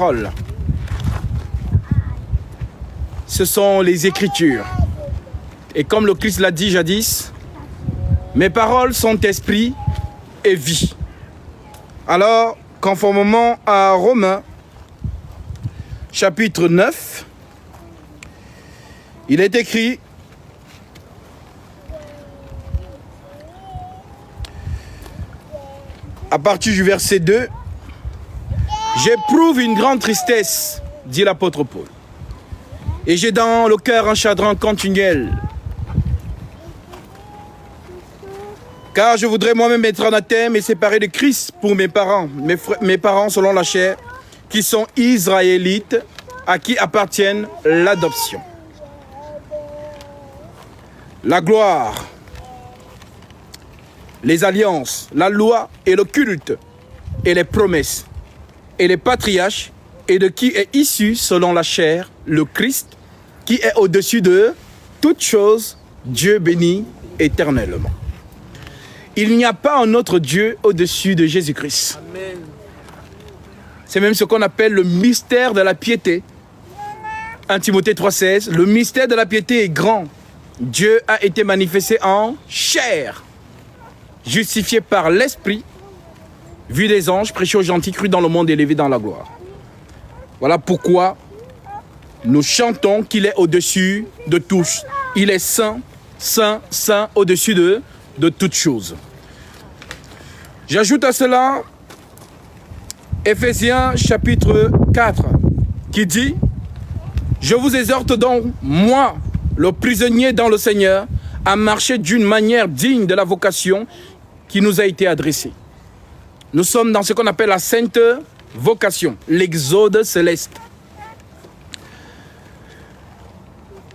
paroles. Ce sont les Écritures. Et comme le Christ l'a dit jadis, mes paroles sont esprit et vie. Alors, conformément à Romains, chapitre 9, il est écrit: à partir du verset 2, j'éprouve une grande tristesse, dit l'apôtre Paul, et j'ai dans le cœur un chagrin continuel, car je voudrais moi-même être anathème et séparé de Christ pour mes parents, mes parents selon la chair, qui sont israélites, à qui appartiennent l'adoption, la gloire, les alliances, la loi et le culte, et les promesses, et les patriarches, et de qui est issu, selon la chair, le Christ, qui est au-dessus de toutes choses, Dieu béni éternellement. Il n'y a pas un autre Dieu au-dessus de Jésus-Christ. C'est même ce qu'on appelle le mystère de la piété. 1 Timothée 3,16, le mystère de la piété est grand. Dieu a été manifesté en chair, justifié par l'Esprit, vu des anges, prêché aux gentils, cru dans le monde, élevé dans la gloire. Voilà pourquoi nous chantons qu'il est au-dessus de tous. Il est saint, saint, saint, au-dessus de toutes choses. J'ajoute à cela Éphésiens chapitre 4 qui dit: je vous exhorte donc, moi, le prisonnier dans le Seigneur, à marcher d'une manière digne de la vocation qui nous a été adressée. Nous sommes dans ce qu'on appelle la sainte vocation, l'exode céleste,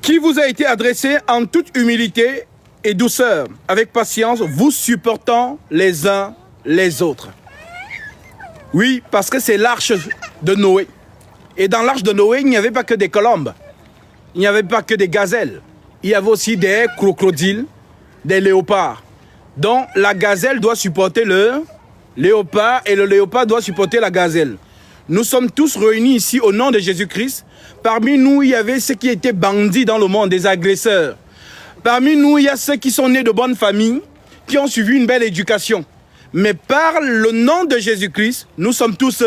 qui vous a été adressée en toute humilité et douceur, avec patience, vous supportant les uns les autres. Oui, parce que c'est l'arche de Noé. Et dans l'arche de Noé, il n'y avait pas que des colombes, il n'y avait pas que des gazelles, il y avait aussi des crocodiles, des léopards. Donc la gazelle doit supporter le léopard et le léopard doit supporter la gazelle. Nous sommes tous réunis ici au nom de Jésus-Christ. Parmi nous, il y avait ceux qui étaient bandits dans le monde, des agresseurs. Parmi nous, il y a ceux qui sont nés de bonnes familles, qui ont suivi une belle éducation. Mais par le nom de Jésus-Christ, nous sommes tous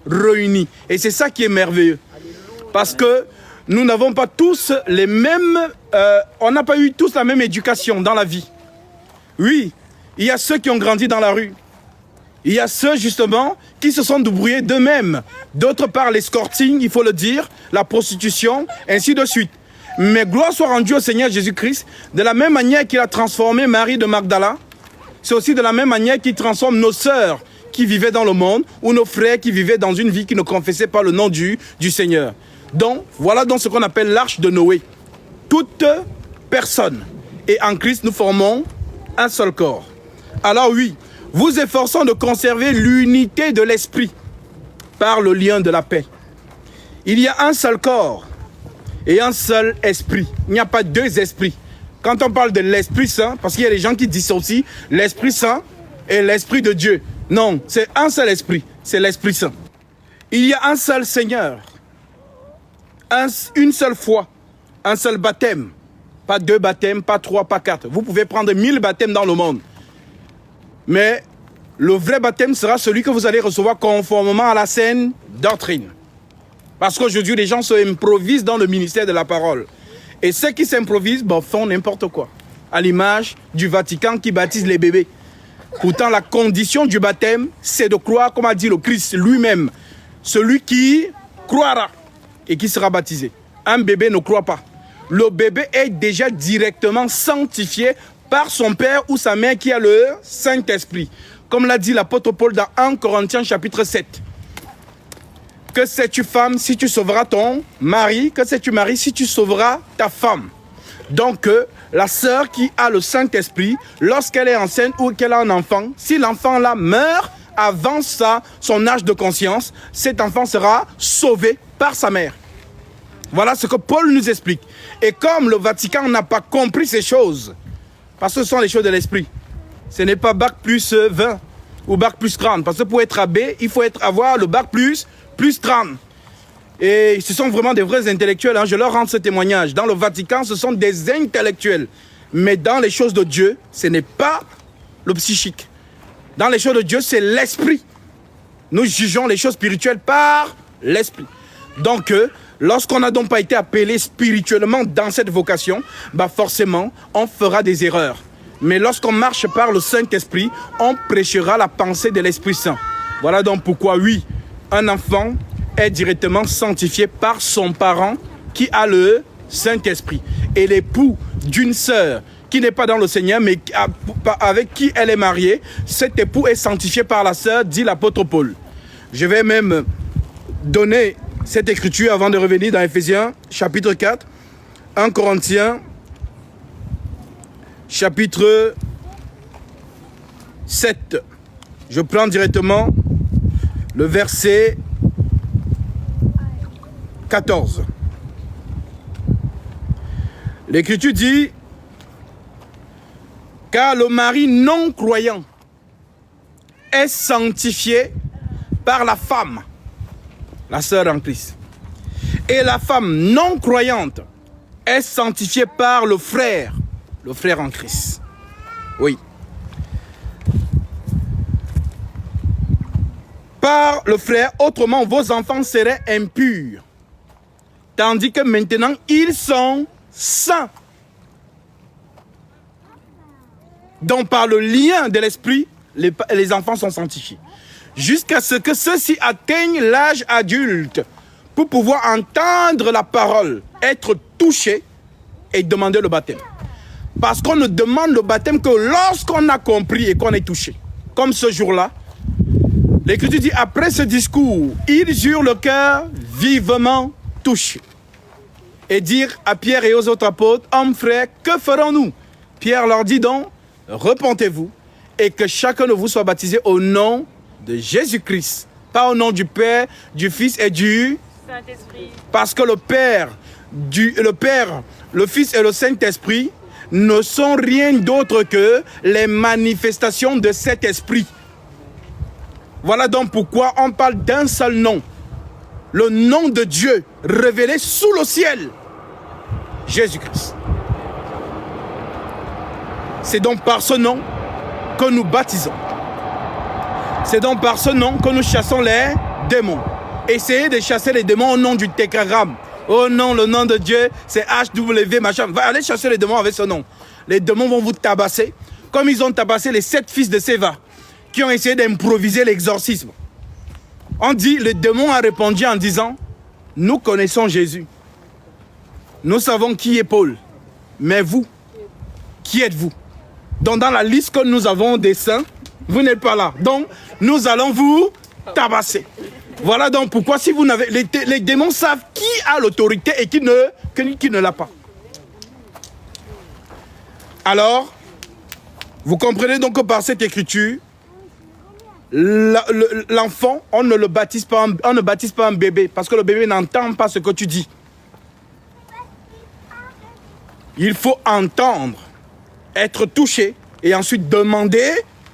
réunis. Et c'est ça qui est merveilleux. Parce que nous n'avons pas tous les mêmes... on n'a pas eu tous la même éducation dans la vie. Oui, il y a ceux qui ont grandi dans la rue. Il y a ceux, justement, qui se sont débrouillés d'eux-mêmes. D'autres par l'escorting, il faut le dire, la prostitution, ainsi de suite. Mais gloire soit rendue au Seigneur Jésus-Christ, de la même manière qu'il a transformé Marie de Magdala, c'est aussi de la même manière qu'il transforme nos sœurs qui vivaient dans le monde, ou nos frères qui vivaient dans une vie qui ne confessait pas le nom du Seigneur. Donc, voilà donc ce qu'on appelle l'arche de Noé. Toute personne. Et en Christ, nous formons un seul corps. Alors oui, vous efforçons de conserver l'unité de l'esprit par le lien de la paix. Il y a un seul corps et un seul esprit. Il n'y a pas deux esprits. Quand on parle de l'Esprit Saint, parce qu'il y a des gens qui dissocient l'Esprit Saint et l'Esprit de Dieu. Non, c'est un seul esprit, c'est l'Esprit Saint. Il y a un seul Seigneur, une seule foi, un seul baptême. Pas deux baptêmes, pas trois, pas quatre. Vous pouvez prendre 1000 baptêmes dans le monde. Mais le vrai baptême sera celui que vous allez recevoir conformément à la saine doctrine. Parce qu'aujourd'hui, les gens s'improvisent dans le ministère de la parole. Et ceux qui s'improvisent font n'importe quoi. À l'image du Vatican qui baptise les bébés. Pourtant, la condition du baptême, c'est de croire, comme a dit le Christ lui-même, celui qui croira et qui sera baptisé. Un bébé ne croit pas. Le bébé est déjà directement sanctifié par son père ou sa mère qui a le Saint-Esprit. Comme l'a dit l'apôtre Paul dans 1 Corinthiens chapitre 7. Que sais-tu femme si tu sauveras ton mari? Que sais-tu mari si tu sauveras ta femme? Donc la sœur qui a le Saint-Esprit, lorsqu'elle est enceinte ou qu'elle a un enfant, si l'enfant là meurt avant son âge de conscience, cet enfant sera sauvé par sa mère. Voilà ce que Paul nous explique. Et comme le Vatican n'a pas compris ces choses, parce que ce sont les choses de l'esprit, ce n'est pas bac plus 20 ou bac plus 30. Parce que pour être abbé, il faut avoir le bac plus 30. Et ce sont vraiment des vrais intellectuels, hein. Je leur rends ce témoignage. Dans le Vatican, ce sont des intellectuels. Mais dans les choses de Dieu, ce n'est pas le psychique. Dans les choses de Dieu, c'est l'esprit. Nous jugeons les choses spirituelles par l'esprit. Donc, lorsqu'on n'a donc pas été appelé spirituellement dans cette vocation, bah forcément, on fera des erreurs. Mais lorsqu'on marche par le Saint-Esprit, on prêchera la pensée de l'Esprit Saint. Voilà donc pourquoi, oui, un enfant est directement sanctifié par son parent qui a le Saint-Esprit. Et l'époux d'une sœur qui n'est pas dans le Seigneur, mais avec qui elle est mariée, cet époux est sanctifié par la sœur, dit l'apôtre Paul. Je vais même donner cette écriture avant de revenir dans Éphésiens, chapitre 4, 1 Corinthiens, chapitre 7. Je prends directement le verset 14. L'Écriture dit: car le mari non croyant est sanctifié par la femme, la sœur en Christ. Et la femme non croyante est sanctifiée par le frère en Christ. Oui. Par le frère, autrement vos enfants seraient impurs. Tandis que maintenant, ils sont saints. Donc par le lien de l'esprit, les enfants sont sanctifiés. Jusqu'à ce que ceux-ci atteignent l'âge adulte pour pouvoir entendre la parole, être touchés et demander le baptême. Parce qu'on ne demande le baptême que lorsqu'on a compris et qu'on est touché. Comme ce jour-là, l'Écriture dit, après ce discours, ils eurent le cœur vivement touché. Et dire à Pierre et aux autres apôtres, hommes frères, que ferons-nous? Pierre leur dit donc, repentez-vous et que chacun de vous soit baptisé au nom de Jésus-Christ. Pas au nom du Père, du Fils et du Saint-Esprit. Parce que le Père, le Fils et le Saint-Esprit ne sont rien d'autre que les manifestations de cet esprit. Voilà donc pourquoi on parle d'un seul nom. Le nom de Dieu révélé sous le ciel. Jésus-Christ. C'est donc par ce nom que nous baptisons. C'est donc par ce nom que nous chassons les démons. Essayez de chasser les démons au nom du tétragramme. Oh non, le nom de Dieu, c'est HW machin. Va aller chasser les démons avec ce nom. Les démons vont vous tabasser, comme ils ont tabassé les 7 fils de Séva, qui ont essayé d'improviser l'exorcisme. On dit, le démon a répondu en disant, nous connaissons Jésus. Nous savons qui est Paul. Mais vous, qui êtes-vous? Donc dans la liste que nous avons des saints, vous n'êtes pas là. Donc nous allons vous tabasser. Voilà donc pourquoi si vous n'avez... Les démons savent qui a l'autorité et qui ne l'a pas. Alors, vous comprenez donc que par cette écriture, l'enfant, on ne baptise pas un bébé parce que le bébé n'entend pas ce que tu dis. Il faut entendre, être touché et ensuite demander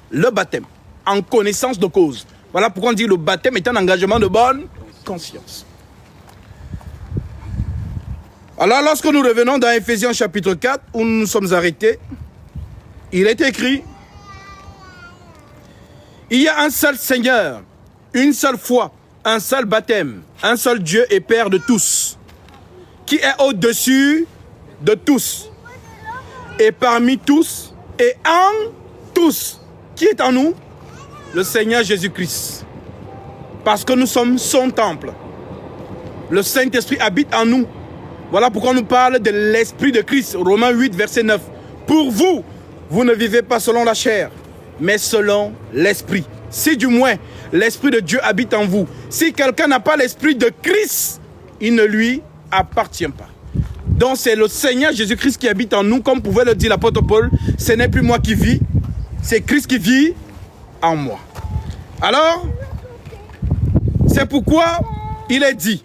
le baptême en connaissance de cause. Voilà pourquoi on dit le baptême est un engagement de bonne conscience. Alors lorsque nous revenons dans Éphésiens chapitre 4 où nous nous sommes arrêtés, il est écrit: il y a un seul Seigneur, une seule foi, un seul baptême, un seul Dieu et Père de tous, qui est au-dessus de tous, et parmi tous, et en tous. Qui est en nous? Le Seigneur Jésus-Christ. Parce que nous sommes son temple. Le Saint-Esprit habite en nous. Voilà pourquoi on nous parle de l'Esprit de Christ. Romains 8, verset 9. Pour vous, vous ne vivez pas selon la chair, mais selon l'Esprit. Si du moins l'Esprit de Dieu habite en vous. Si quelqu'un n'a pas l'Esprit de Christ, il ne lui appartient pas. Donc c'est le Seigneur Jésus-Christ qui habite en nous, comme pouvait le dire l'apôtre Paul. Ce n'est plus moi qui vis, c'est Christ qui vit en moi. Alors, c'est pourquoi il est dit,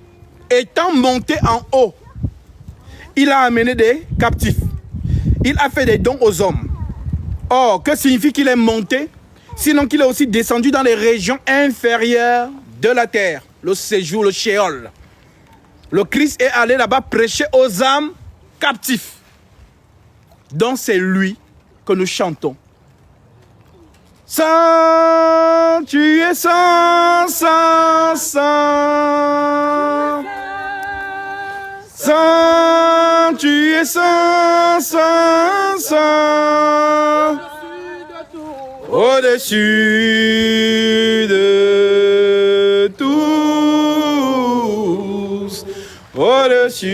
étant monté en haut, il a amené des captifs. Il a fait des dons aux hommes. Or, que signifie qu'il est monté? Sinon qu'il est aussi descendu dans les régions inférieures de la terre, le séjour, le Sheol. Le Christ est allé là-bas prêcher aux âmes captifs. Donc c'est lui que nous chantons. Saint, tu es saint, saint, saint. Saint, tu es saint, saint, saint. Au-dessus de tous. Au-dessus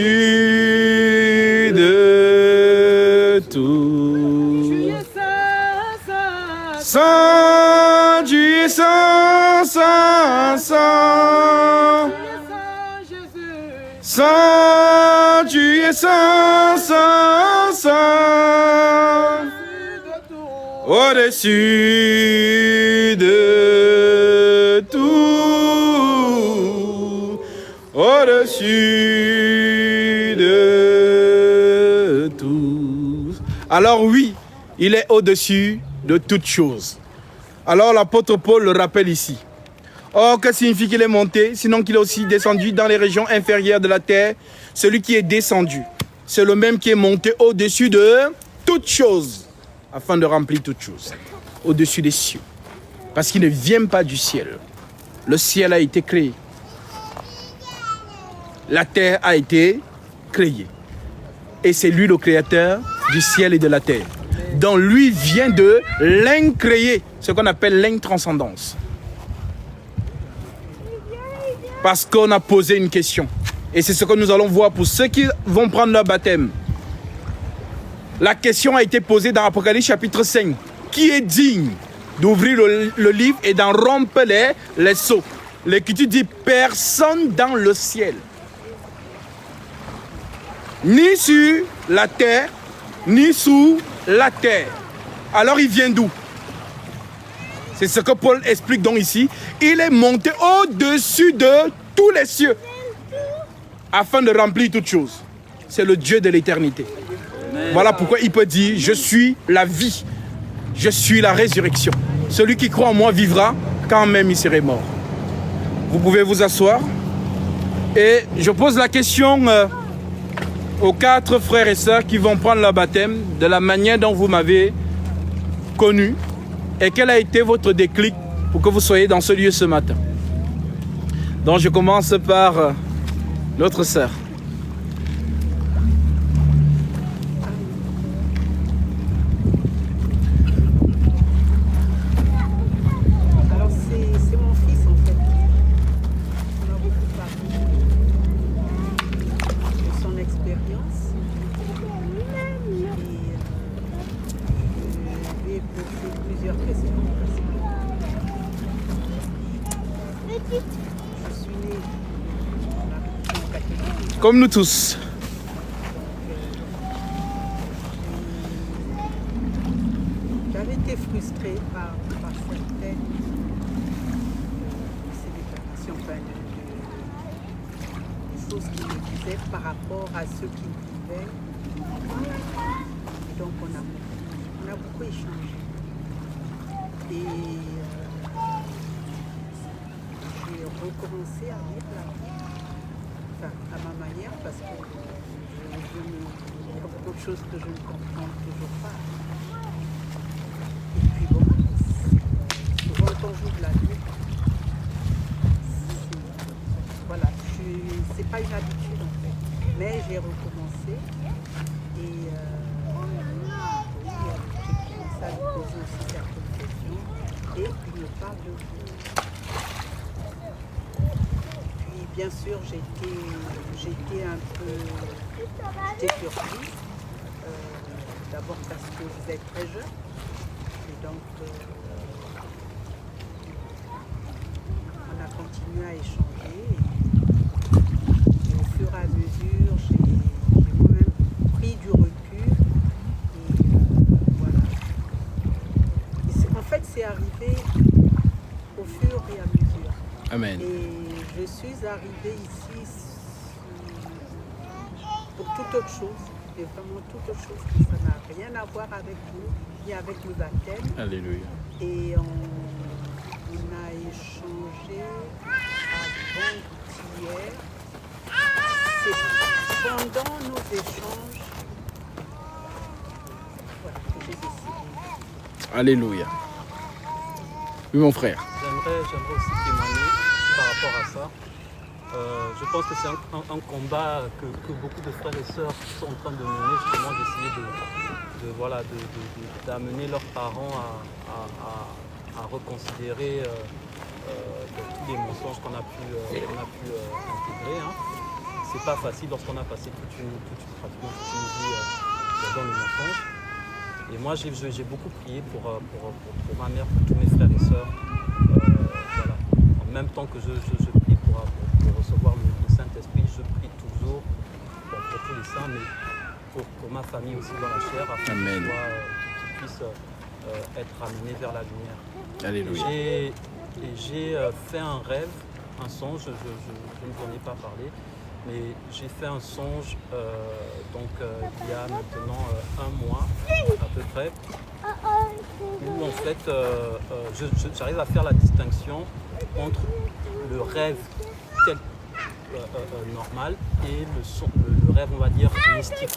de tous. Saint, tu es saint, saint, saint. Saint, tu es saint, saint, saint. Au-dessus de tout. Au-dessus de tout. Alors oui, il est au-dessus de toutes choses. Alors l'apôtre Paul le rappelle ici. Or, que signifie qu'il est monté, sinon qu'il est aussi descendu dans les régions inférieures de la terre? Celui qui est descendu, c'est le même qui est monté au-dessus de toutes choses, afin de remplir toutes choses, au-dessus des cieux. Parce qu'il ne vient pas du ciel. Le ciel a été créé. La terre a été créée. Et c'est lui le créateur du ciel et de la terre. Donc lui vient de l'incréé, ce qu'on appelle l'intranscendance. Parce qu'on a posé une question. Et c'est ce que nous allons voir pour ceux qui vont prendre leur baptême. La question a été posée dans Apocalypse chapitre 5. Qui est digne d'ouvrir le livre et d'en rompre les sceaux? L'Écriture dit personne dans le ciel. Ni sur la terre, ni sous la terre. Alors il vient d'où? C'est ce que Paul explique donc ici. Il est monté au-dessus de tous les cieux afin de remplir toutes choses. C'est le Dieu de l'éternité. Voilà pourquoi il peut dire, je suis la vie, je suis la résurrection. Celui qui croit en moi vivra quand même il serait mort. Vous pouvez vous asseoir. Et je pose la question aux 4 frères et sœurs qui vont prendre leur baptême de la manière dont vous m'avez connu. Et quel a été votre déclic pour que vous soyez dans ce lieu ce matin? Donc je commence par notre sœur. Alors c'est mon fils en fait. On a beaucoup parlé de son expérience. Et je lui ai posé plusieurs questions. Je suis née dans la religion catholique. Comme nous tous. J'avais été frustrée par certaines célébrations, enfin, des choses qui me disaient par rapport à ceux qui vivaient. Et donc on a beaucoup échangé. Et j'ai recommencé à lire la Bible, enfin, à ma manière, parce que il y a beaucoup de choses que je ne comprends toujours pas. Et puis bon, souvent quand j'ouvre la Bible, voilà, c'est pas une habitude en fait. Mais j'ai recommencé et j'ai commencé à lui poser aussi certaines questions et il me parle de vous. Puis bien sûr j'étais un peu surprise, d'abord parce que vous êtes très jeune. Et donc, on a continué à échanger. Et au fur et à mesure, j'ai moi-même pris du recul. Et voilà. En fait, c'est arrivé au fur et à mesure. Amen. Et je suis arrivée ici pour toute autre chose. Et vraiment toute autre chose qui ça n'a rien à voir avec vous, ni avec le baptême. Alléluia. Et on a échangé avant-hier c'est pendant nos échanges voilà, que j'ai décidé. Alléluia. Oui, mon frère. J'aimerais aussi témoigner par rapport à ça. Je pense que c'est un combat que beaucoup de frères et sœurs sont en train de mener, justement, d'essayer d'amener leurs parents à reconsidérer tous les mensonges qu'on a pu intégrer. Hein. C'est pas facile lorsqu'on a passé pratiquement toute une vie dans le mensonge. Et moi, j'ai beaucoup prié pour ma mère, pour tous mes frères et sœurs. Voilà. En même temps que je prie pour recevoir le Saint-Esprit, je prie toujours pour tous les saints, mais pour ma famille aussi dans la chair, afin qu'ils puissent être amenés vers la lumière. Alléluia. Et j'ai fait un rêve, un songe, je ne vous en ai pas parlé, mais j'ai fait un songe il y a maintenant un mois à peu près, où en fait j'arrive à faire la distinction entre le rêve tel normal et le rêve, on va dire, mystique.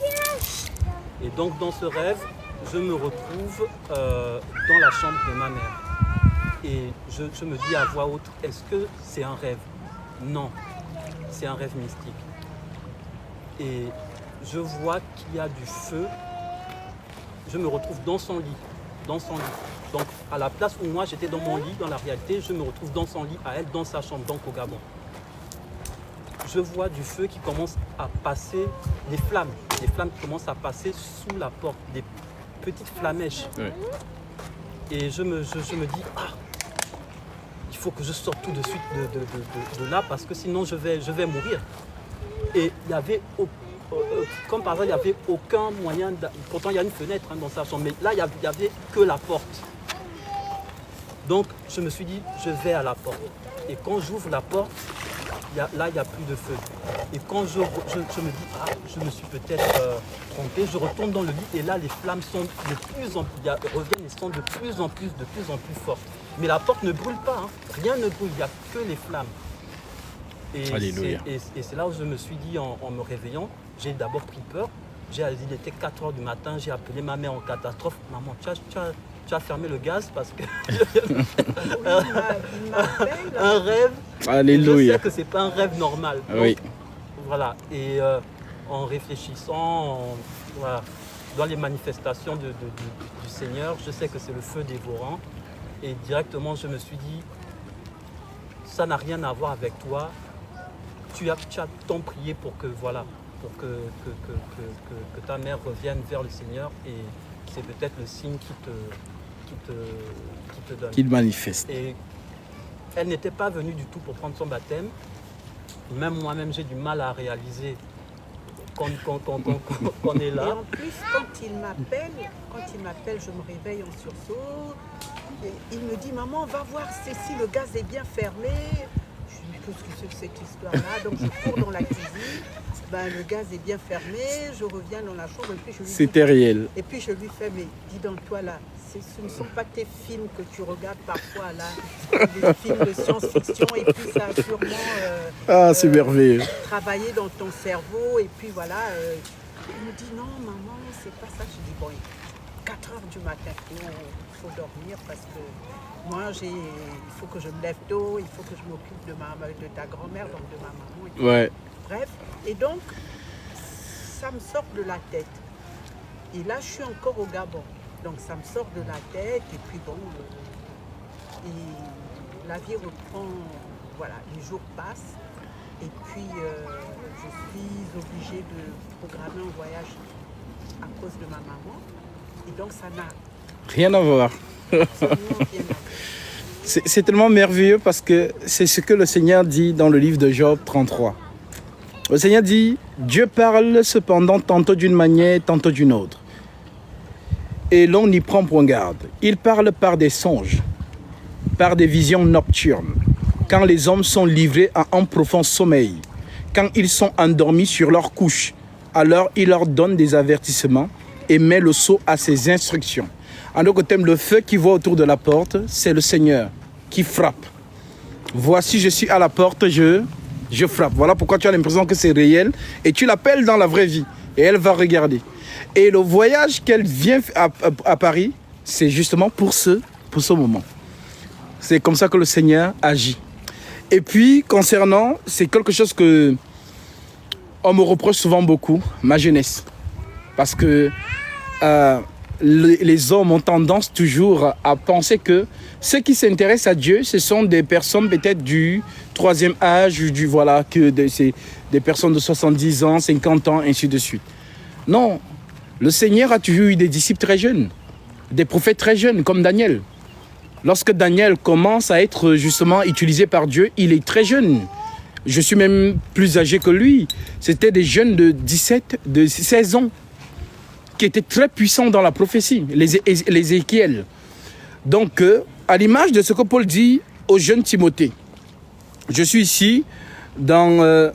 Et donc dans ce rêve, je me retrouve dans la chambre de ma mère. Et je me dis à voix haute, est-ce que c'est un rêve? Non, c'est un rêve mystique. Et je vois qu'il y a du feu. Je me retrouve dans son lit. Donc à la place où moi j'étais dans mon lit, dans la réalité, je me retrouve dans son lit, à elle dans sa chambre, donc au Gabon. Je vois du feu qui commence à passer, des flammes qui commencent à passer sous la porte, des petites flamèches. Oui. Et je me dis, il faut que je sorte tout de suite de là parce que sinon je vais mourir. Et il y avait, comme par hasard, il n'y avait aucun moyen, pourtant il y a une fenêtre dans sa chambre, mais là il n'y avait que la porte. Donc je me suis dit, je vais à la porte. Et quand j'ouvre la porte, là il n'y a plus de feu. Et quand je me dis, je me suis peut-être trompé, je retourne dans le lit et là les flammes sont de plus en plus, reviennent et sont de plus en plus fortes. Mais la porte ne brûle pas, hein. Rien ne brûle, il n'y a que les flammes. Et c'est là où je me suis dit en me réveillant, j'ai d'abord pris peur. Il était 4h du matin, j'ai appelé ma mère en catastrophe. Maman, tu as fermé le gaz parce que un rêve. Alléluia. Je sais que c'est pas un rêve normal. Donc, oui. Voilà. Et en réfléchissant, voilà, dans les manifestations du Seigneur, je sais que c'est le feu dévorant. Et directement, je me suis dit, ça n'a rien à voir avec toi. Tu as tant prié pour que ta mère revienne vers le Seigneur et c'est peut-être le signe qui te donne. Qu'il manifeste. Et elle n'était pas venue du tout pour prendre son baptême. Même moi-même, j'ai du mal à réaliser qu'on est là. Et en plus, quand il m'appelle, je me réveille en sursaut. Et il me dit, maman, va voir si le gaz est bien fermé. Je dis, mais qu'est-ce que c'est que cette histoire-là? Donc je cours dans la cuisine. Le gaz est bien fermé. Je reviens dans la chambre et puis je lui dis. C'était réel. Et puis je lui fais, mais dis donc toi là, ce ne sont pas tes films que tu regardes parfois là, des films de science-fiction et puis ça a sûrement c'est merveilleux. Travaillé dans ton cerveau et puis voilà. Il me dit non maman, c'est pas ça. Je dis bon, 4h du matin, il faut dormir parce que moi il faut que je me lève tôt, il faut que je m'occupe de ta grand-mère, donc de ma maman. Et ouais. Bref, et donc ça me sort de la tête. Et là je suis encore au Gabon. Donc ça me sort de la tête et puis bon, et la vie reprend, voilà, les jours passent et puis je suis obligée de programmer un voyage à cause de ma maman et donc ça n'a rien à voir. absolument rien à voir. C'est tellement merveilleux parce que c'est ce que le Seigneur dit dans le livre de Job 33. Le Seigneur dit, Dieu parle cependant tantôt d'une manière, tantôt d'une autre. Et l'on y prend point garde. Il parle par des songes, par des visions nocturnes, quand les hommes sont livrés à un profond sommeil, quand ils sont endormis sur leur couche, alors il leur donne des avertissements et met le sceau à ses instructions. En d'autres termes, le feu qui voit autour de la porte, c'est le Seigneur qui frappe. Voici, je suis à la porte, je je frappe. Voilà pourquoi tu as l'impression que c'est réel et tu l'appelles dans la vraie vie et elle va regarder. Et le voyage qu'elle vient à Paris, c'est justement pour ce moment. C'est comme ça que le Seigneur agit. Et puis, concernant, c'est quelque chose que on me reproche souvent beaucoup, ma jeunesse. Parce que les hommes ont tendance toujours à penser que ceux qui s'intéressent à Dieu, ce sont des personnes peut-être du troisième âge, c'est des personnes de 70 ans, 50 ans, ainsi de suite. Non, le Seigneur a toujours eu des disciples très jeunes, des prophètes très jeunes, comme Daniel. Lorsque Daniel commence à être justement utilisé par Dieu, il est très jeune. Je suis même plus âgé que lui. C'était des jeunes de 17, de 16 ans qui étaient très puissants dans la prophétie, les Ézéchiel. Donc, à l'image de ce que Paul dit au jeune Timothée, je suis ici dans 1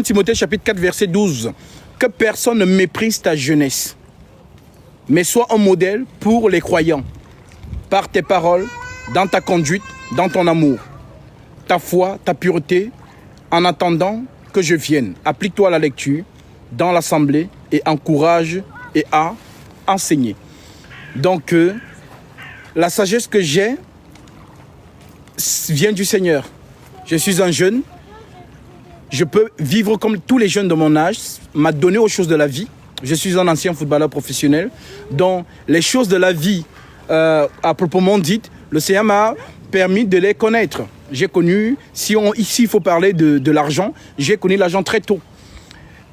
Timothée chapitre 4, verset 12. Que personne ne méprise ta jeunesse, mais sois un modèle pour les croyants, par tes paroles, dans ta conduite, dans ton amour, ta foi, ta pureté, en attendant que je vienne. Applique-toi à la lecture, dans l'assemblée, et encourage et à enseigner. Donc, la sagesse que j'ai vient du Seigneur. Je suis un jeune. Je peux vivre comme tous les jeunes de mon âge, m'a donné aux choses de la vie. Je suis un ancien footballeur professionnel, dont les choses de la vie, à proprement dites, le Seigneur m'a permis de les connaître. J'ai connu, ici il faut parler de l'argent, j'ai connu l'argent très tôt.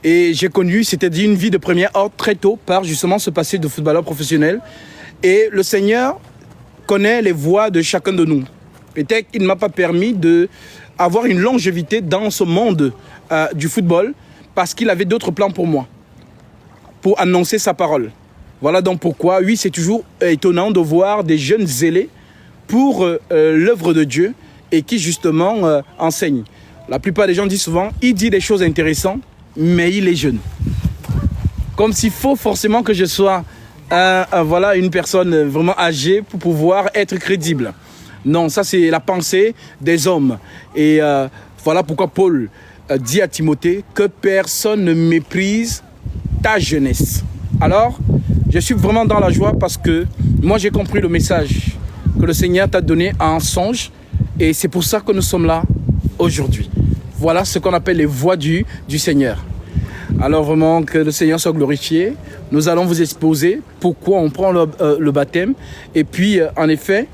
Et j'ai connu, c'est-à-dire une vie de premier ordre très tôt par justement ce passé de footballeur professionnel. Et le Seigneur connaît les voies de chacun de nous. Peut-être qu'il ne m'a pas permis d'avoir une longévité dans ce monde du football parce qu'il avait d'autres plans pour moi, pour annoncer sa parole. Voilà donc pourquoi, oui, c'est toujours étonnant de voir des jeunes zélés pour l'œuvre de Dieu et qui justement enseignent. La plupart des gens disent souvent, il dit des choses intéressantes, mais il est jeune. Comme s'il faut forcément que je sois une personne vraiment âgée pour pouvoir être crédible. Non, ça c'est la pensée des hommes. Et voilà pourquoi Paul dit à Timothée que personne ne méprise ta jeunesse. Alors, je suis vraiment dans la joie parce que moi j'ai compris le message que le Seigneur t'a donné en songe et c'est pour ça que nous sommes là aujourd'hui. Voilà ce qu'on appelle les voies du Seigneur. Alors vraiment que le Seigneur soit glorifié. Nous allons vous exposer pourquoi on prend le baptême. Et puis en effet,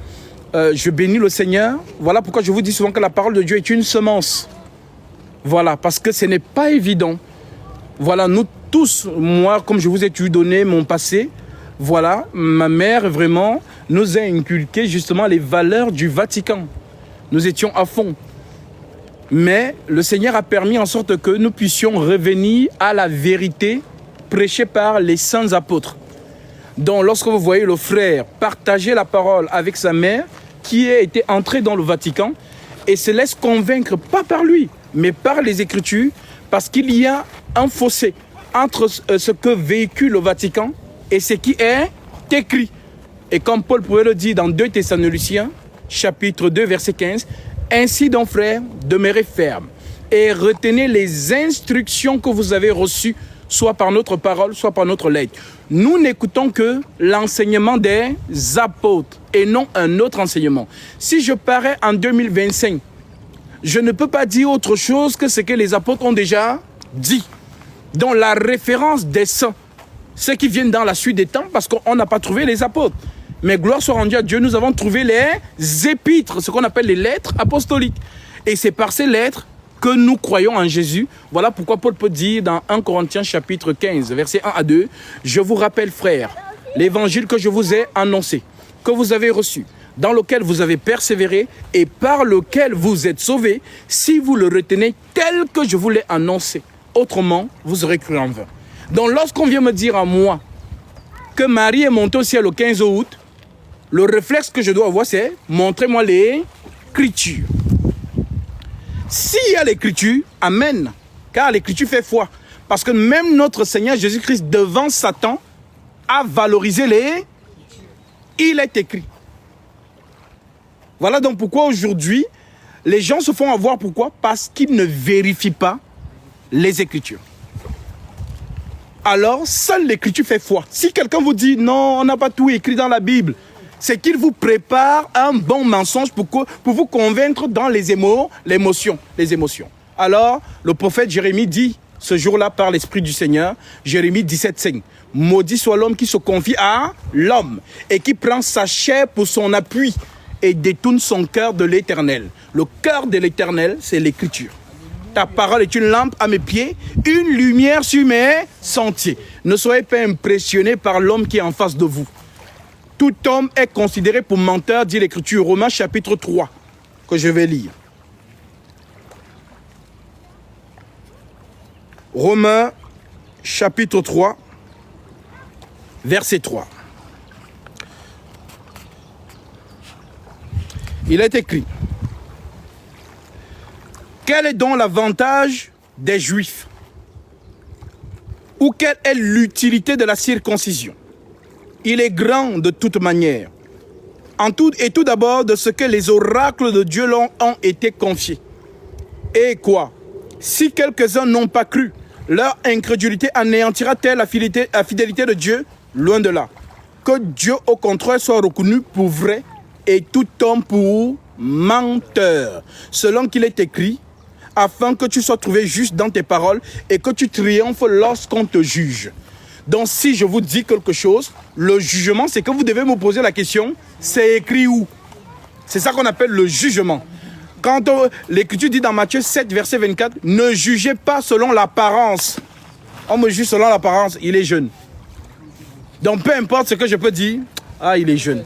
je bénis le Seigneur. Voilà pourquoi je vous dis souvent que la parole de Dieu est une semence. Voilà, parce que ce n'est pas évident. Voilà, nous tous, moi, comme je vous ai donné mon passé, voilà, ma mère vraiment nous a inculqué justement les valeurs du Vatican. Nous étions à fond. Mais le Seigneur a permis en sorte que nous puissions revenir à la vérité prêchée par les saints apôtres. Donc lorsque vous voyez le frère partager la parole avec sa mère, qui a été entré dans le Vatican, et se laisse convaincre, pas par lui, mais par les Écritures, parce qu'il y a un fossé entre ce que véhicule le Vatican et ce qui est écrit. Et comme Paul pouvait le dire dans 2 Thessaloniciens, chapitre 2, verset 15, « Ainsi donc, frères, demeurez fermes et retenez les instructions que vous avez reçues, soit par notre parole, soit par notre lettre. » Nous n'écoutons que l'enseignement des apôtres et non un autre enseignement. Si je parais en 2025, je ne peux pas dire autre chose que ce que les apôtres ont déjà dit. Donc la référence des saints, ceux qui viennent dans la suite des temps, parce qu'on n'a pas trouvé les apôtres. Mais gloire soit rendue à Dieu, nous avons trouvé les épîtres, ce qu'on appelle les lettres apostoliques. Et c'est par ces lettres que nous croyons en Jésus. Voilà pourquoi Paul peut dire dans 1 Corinthiens chapitre 15, versets 1 à 2, « Je vous rappelle, frères, l'évangile que je vous ai annoncé, que vous avez reçu, dans lequel vous avez persévéré et par lequel vous êtes sauvés, si vous le retenez tel que je vous l'ai annoncé. Autrement, vous aurez cru en vain. » Donc lorsqu'on vient me dire à moi que Marie est montée au ciel le 15 août, le réflexe que je dois avoir, c'est « montrez-moi l'écriture ». S'il y a l'écriture, amen, car l'écriture fait foi. Parce que même notre Seigneur Jésus-Christ, devant Satan, a valorisé il est écrit. Voilà donc pourquoi aujourd'hui, les gens se font avoir. Pourquoi? Parce qu'ils ne vérifient pas les Écritures. Alors, seule l'Écriture fait foi. Si quelqu'un vous dit, non, on n'a pas tout écrit dans la Bible, c'est qu'il vous prépare un bon mensonge pour vous convaincre dans les émotions. Alors, le prophète Jérémie dit, ce jour-là, par l'Esprit du Seigneur, Jérémie 17,5, maudit soit l'homme qui se confie à l'homme et qui prend sa chair pour son appui et détourne son cœur de l'Éternel. Le cœur de l'Éternel, c'est l'Écriture. Ta parole est une lampe à mes pieds, une lumière sur mes sentiers. Ne soyez pas impressionnés par l'homme qui est en face de vous. Tout homme est considéré pour menteur, dit l'Écriture, Romains chapitre 3, que je vais lire. Romains chapitre 3, verset 3. Il est écrit: quel est donc l'avantage des Juifs? Ou quelle est l'utilité de la circoncision? Il est grand de toute manière. Tout d'abord de ce que les oracles de Dieu leur ont été confiés. Et quoi? Si quelques-uns n'ont pas cru, leur incrédulité anéantira-t-elle la fidélité de Dieu? Loin de là. Que Dieu au contraire soit reconnu pour vrai et tout homme pour menteur. Selon qu'il est écrit, afin que tu sois trouvé juste dans tes paroles et que tu triomphes lorsqu'on te juge. Donc si je vous dis quelque chose, le jugement, c'est que vous devez me poser la question, c'est écrit où? C'est ça qu'on appelle le jugement. Quand l'Écriture dit dans Matthieu 7, verset 24, ne jugez pas selon l'apparence. On me juge selon l'apparence, il est jeune. Donc peu importe ce que je peux dire, ah, il est jeune.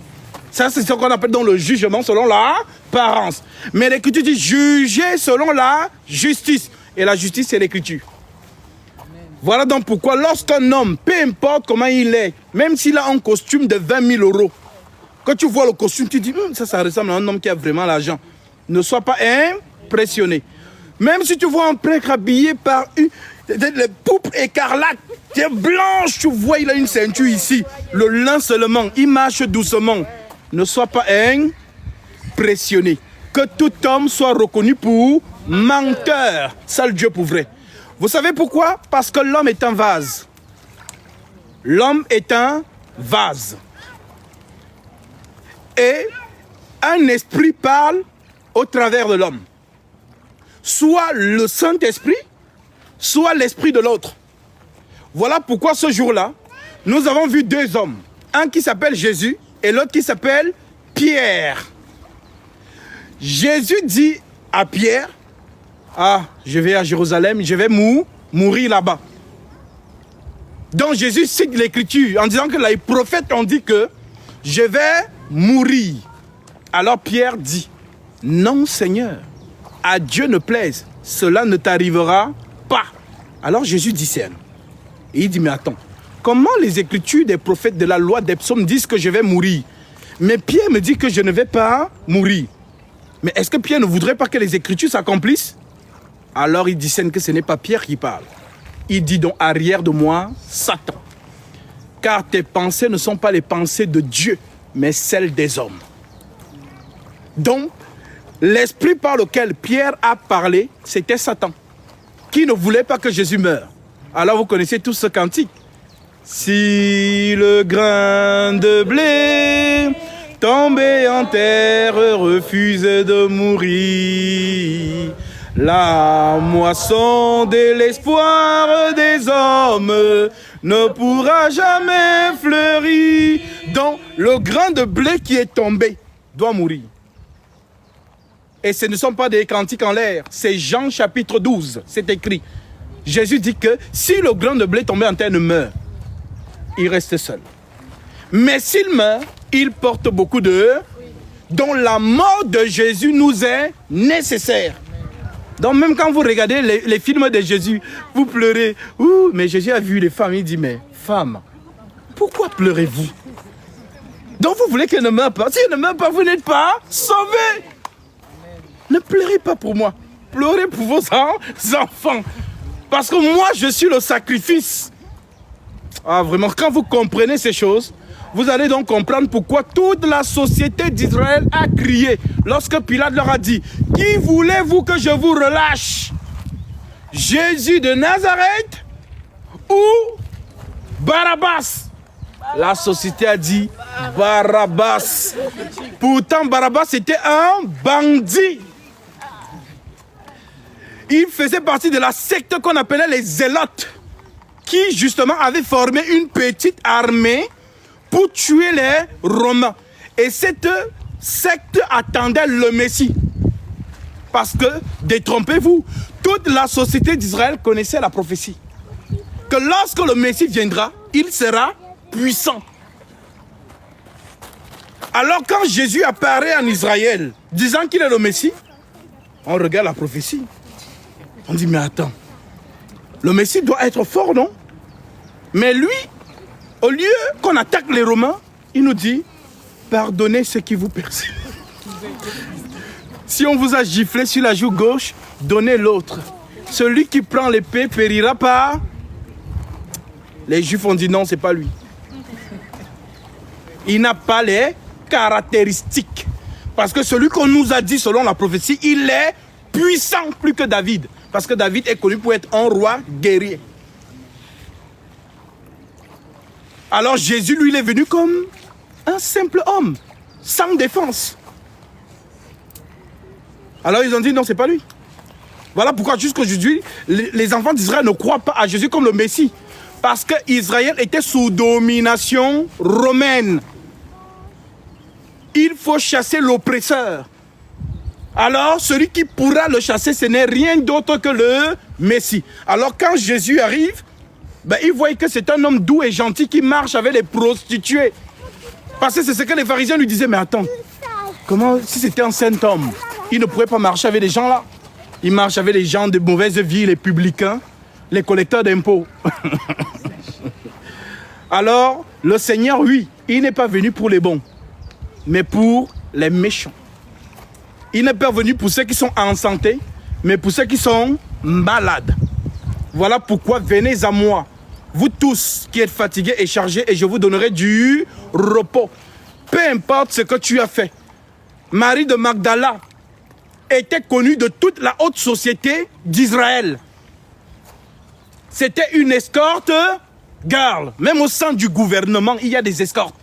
Ça, c'est ce qu'on appelle donc le jugement selon l'apparence. Mais l'Écriture dit juger selon la justice. Et la justice, c'est l'Écriture. Voilà donc pourquoi lorsqu'un homme, peu importe comment il est, même s'il a un costume de 20 000 euros, quand tu vois le costume, tu dis, ça ressemble à un homme qui a vraiment l'argent. Ne sois pas impressionné. Même si tu vois un prêtre habillé par les poupes écarlates, blanche, tu vois, il a une ceinture ici, le lin seulement, il marche doucement. Ne sois pas impressionné. Que tout homme soit reconnu pour menteur. Seul Dieu pour vrai. Vous savez pourquoi? Parce que l'homme est un vase. L'homme est un vase. Et un esprit parle au travers de l'homme. Soit le Saint-Esprit, soit l'esprit de l'autre. Voilà pourquoi ce jour-là, nous avons vu deux hommes. Un qui s'appelle Jésus et l'autre qui s'appelle Pierre. Jésus dit à Pierre, ah, je vais à Jérusalem, je vais mourir là-bas. Donc Jésus cite l'Écriture en disant que les prophètes ont dit que je vais mourir. Alors Pierre dit, non Seigneur, à Dieu ne plaise, cela ne t'arrivera pas. Alors Jésus discerne. Et il dit, mais attends, comment les Écritures des prophètes de la loi des psaumes disent que je vais mourir? Mais Pierre me dit que je ne vais pas mourir. Mais est-ce que Pierre ne voudrait pas que les Écritures s'accomplissent? Alors il discerne que ce n'est pas Pierre qui parle. Il dit donc, arrière de moi, Satan. Car tes pensées ne sont pas les pensées de Dieu, mais celles des hommes. Donc, l'esprit par lequel Pierre a parlé, c'était Satan, qui ne voulait pas que Jésus meure. Alors vous connaissez tous ce cantique. Si le grain de blé tombé en terre refuse de mourir, la moisson de l'espoir des hommes ne pourra jamais fleurir. Donc le grain de blé qui est tombé doit mourir. Et ce ne sont pas des cantiques en l'air, c'est Jean chapitre 12, c'est écrit. Jésus dit que si le grain de blé tombé en terre ne meurt, il reste seul. Mais s'il meurt, il porte beaucoup de... Donc la mort de Jésus nous est nécessaire. Donc même quand vous regardez les films de Jésus, vous pleurez. Ouh, mais Jésus a vu les femmes, il dit, mais femme, pourquoi pleurez-vous? Donc vous voulez qu'elle ne meure pas. Si elle ne meurt pas, vous n'êtes pas sauvés. Ne pleurez pas pour moi. Pleurez pour vos enfants. Parce que moi, je suis le sacrifice. Ah, vraiment, quand vous comprenez ces choses, Vous allez donc comprendre pourquoi toute la société d'Israël a crié lorsque Pilate leur a dit « Qui voulez-vous que je vous relâche? Jésus de Nazareth ou Barabbas ?» La société a dit Barabbas. Pourtant, Barabbas était un bandit. Il faisait partie de la secte qu'on appelait les Zélotes, qui justement avait formé une petite armée pour tuer les Romains. Et cette secte attendait le Messie. Parce que, détrompez-vous, toute la société d'Israël connaissait la prophétie. Que lorsque le Messie viendra, il sera puissant. Alors quand Jésus apparaît en Israël, disant qu'il est le Messie, on regarde la prophétie. On dit, mais attends, le Messie doit être fort, non? Mais lui, au lieu qu'on attaque les Romains, il nous dit, pardonnez ceux qui vous persécutent. Si on vous a giflé sur la joue gauche, donnez l'autre. Celui qui prend l'épée périra par... Les Juifs ont dit non, c'est pas lui. Il n'a pas les caractéristiques. Parce que celui qu'on nous a dit selon la prophétie, il est puissant plus que David. Parce que David est connu pour être un roi guerrier. Alors Jésus, lui, il est venu comme un simple homme, sans défense. Alors ils ont dit non, c'est pas lui. Voilà pourquoi jusqu'aujourd'hui, les enfants d'Israël ne croient pas à Jésus comme le Messie. Parce qu'Israël était sous domination romaine. Il faut chasser l'oppresseur. Alors, celui qui pourra le chasser, ce n'est rien d'autre que le Messie. Alors, quand Jésus arrive, il voit que c'est un homme doux et gentil qui marche avec les prostituées. Parce que c'est ce que les pharisiens lui disaient. Mais attends, comment, si c'était un saint homme, il ne pourrait pas marcher avec les gens là? Il marche avec les gens de mauvaise vie, les publicains, les collecteurs d'impôts. Alors, le Seigneur, oui, il n'est pas venu pour les bons, mais pour les méchants. Il n'est pas venu pour ceux qui sont en santé, mais pour ceux qui sont malades. Voilà pourquoi venez à moi, vous tous qui êtes fatigués et chargés, et je vous donnerai du repos. Peu importe ce que tu as fait. Marie de Magdala était connue de toute la haute société d'Israël. C'était une escorte girl. Même au sein du gouvernement, il y a des escortes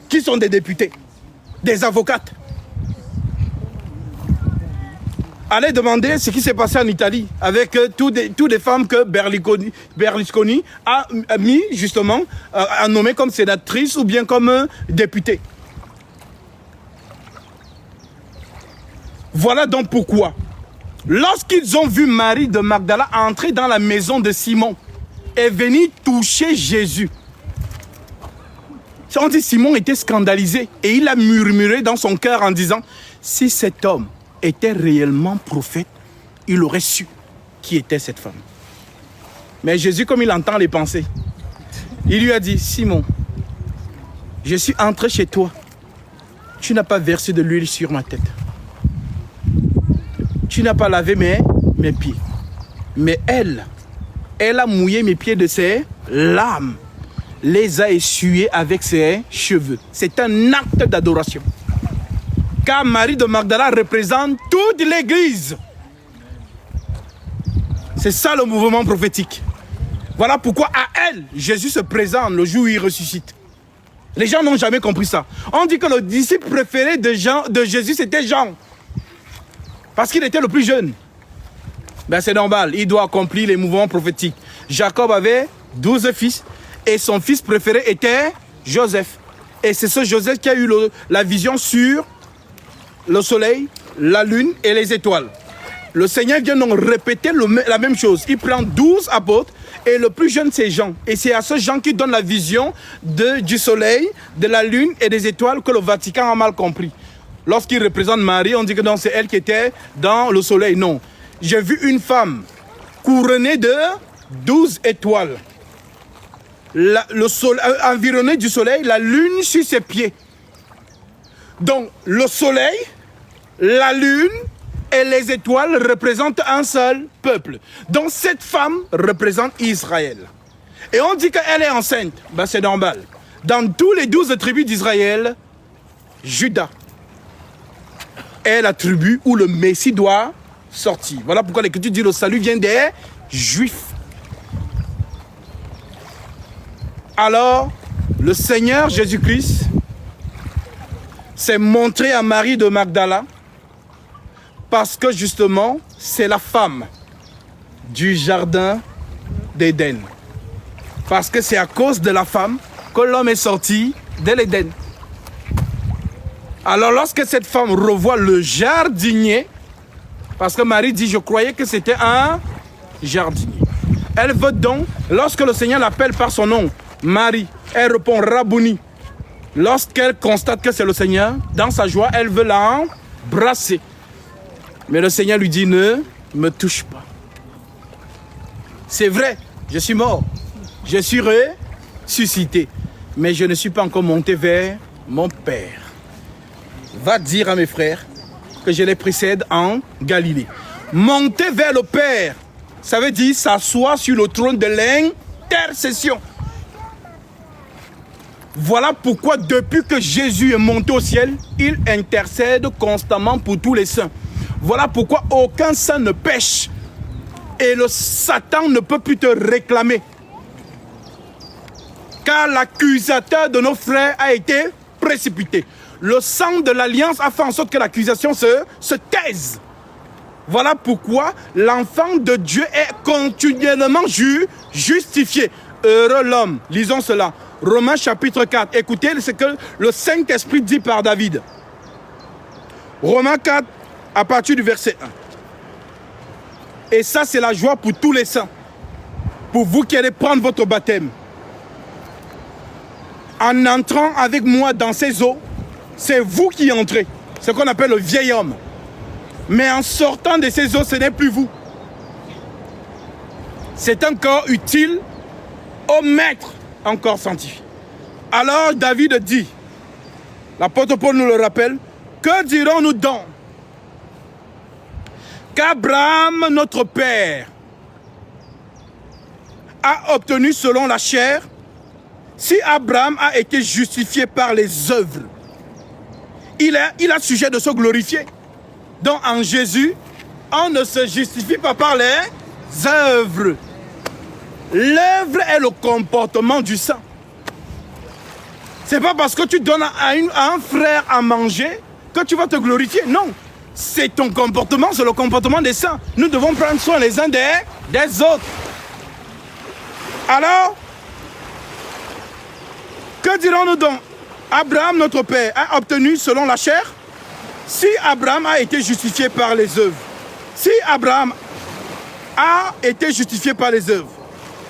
qui sont des députés, des avocates. Allez demander ce qui s'est passé en Italie avec toutes les femmes que Berlusconi a mis justement, a nommé comme sénatrice ou bien comme députée. Voilà donc pourquoi, lorsqu'ils ont vu Marie de Magdala entrer dans la maison de Simon et venir toucher Jésus, on dit Simon était scandalisé et il a murmuré dans son cœur en disant, si cet homme était réellement prophète, il aurait su qui était cette femme. Mais Jésus, comme il entend les pensées, il lui a dit, Simon, je suis entré chez toi, tu n'as pas versé de l'huile sur ma tête. Tu n'as pas lavé mes pieds. Mais elle a mouillé mes pieds de ses larmes, les a essuyés avec ses cheveux. C'est un acte d'adoration. Car Marie de Magdala représente toute l'Église. C'est ça le mouvement prophétique. Voilà pourquoi à elle, Jésus se présente le jour où il ressuscite. Les gens n'ont jamais compris ça. On dit que le disciple préféré de Jésus, c'était Jean. Parce qu'il était le plus jeune. C'est normal, il doit accomplir les mouvements prophétiques. Jacob avait 12 fils et son fils préféré était Joseph. Et c'est ce Joseph qui a eu la vision sur le soleil, la lune et les étoiles. Le Seigneur vient donc répéter la même chose. Il prend 12 apôtres et le plus jeune c'est Jean. Et c'est à ce Jean qui donne la vision du soleil, de la lune et des étoiles que le Vatican a mal compris. Lorsqu'il représente Marie, on dit que non, c'est elle qui était dans le soleil. Non. J'ai vu une femme couronnée de 12 étoiles. Environnée du soleil, la lune sur ses pieds. Donc, le soleil, la lune et les étoiles représentent un seul peuple. Donc, cette femme représente Israël. Et on dit qu'elle est enceinte. C'est normal. Dans tous les 12 tribus d'Israël, Juda est la tribu où le Messie doit sortir. Voilà pourquoi l'Écriture dit le salut vient des Juifs. Alors, le Seigneur Jésus-Christ s'est montré à Marie de Magdala parce que justement, c'est la femme du jardin d'Éden. Parce que c'est à cause de la femme que l'homme est sorti de l'Éden. Alors lorsque cette femme revoit le jardinier, parce que Marie dit, je croyais que c'était un jardinier. Elle veut donc, lorsque le Seigneur l'appelle par son nom, Marie, elle répond Rabouni. Lorsqu'elle constate que c'est le Seigneur, dans sa joie, elle veut l'embrasser. Mais le Seigneur lui dit, ne me touche pas. C'est vrai, je suis mort. Je suis ressuscité. Mais je ne suis pas encore monté vers mon Père. Va dire à mes frères que je les précède en Galilée. Monter vers le Père, ça veut dire s'asseoir sur le trône de l'intercession. Voilà pourquoi depuis que Jésus est monté au ciel, il intercède constamment pour tous les saints. Voilà pourquoi aucun saint ne pêche et le Satan ne peut plus te réclamer. Car l'accusateur de nos frères a été précipité. Le sang de l'alliance a fait en sorte que l'accusation se taise. Voilà pourquoi l'enfant de Dieu est continuellement justifié. Heureux l'homme. Lisons cela. Romains chapitre 4. Écoutez ce que le Saint-Esprit dit par David. Romains 4, à partir du verset 1. Et ça, c'est la joie pour tous les saints. Pour vous qui allez prendre votre baptême. En entrant avec moi dans ces eaux, c'est vous qui entrez. Ce qu'on appelle le vieil homme. Mais en sortant de ces eaux, ce n'est plus vous. C'est un corps utile au maître, un corps sanctifié. Alors David dit, l'apôtre Paul nous le rappelle, que dirons-nous donc? Qu'Abraham, notre père, a obtenu selon la chair, si Abraham a été justifié par les œuvres, il a sujet de se glorifier. Donc en Jésus, on ne se justifie pas par les œuvres. L'œuvre est le comportement du saint. C'est pas parce que tu donnes à un frère à manger que tu vas te glorifier. Non, c'est ton comportement, c'est le comportement des saints. Nous devons prendre soin les uns des autres. Alors, que dirons-nous donc? Abraham, notre père, a obtenu selon la chair, si Abraham a été justifié par les œuvres. Si Abraham a été justifié par les œuvres,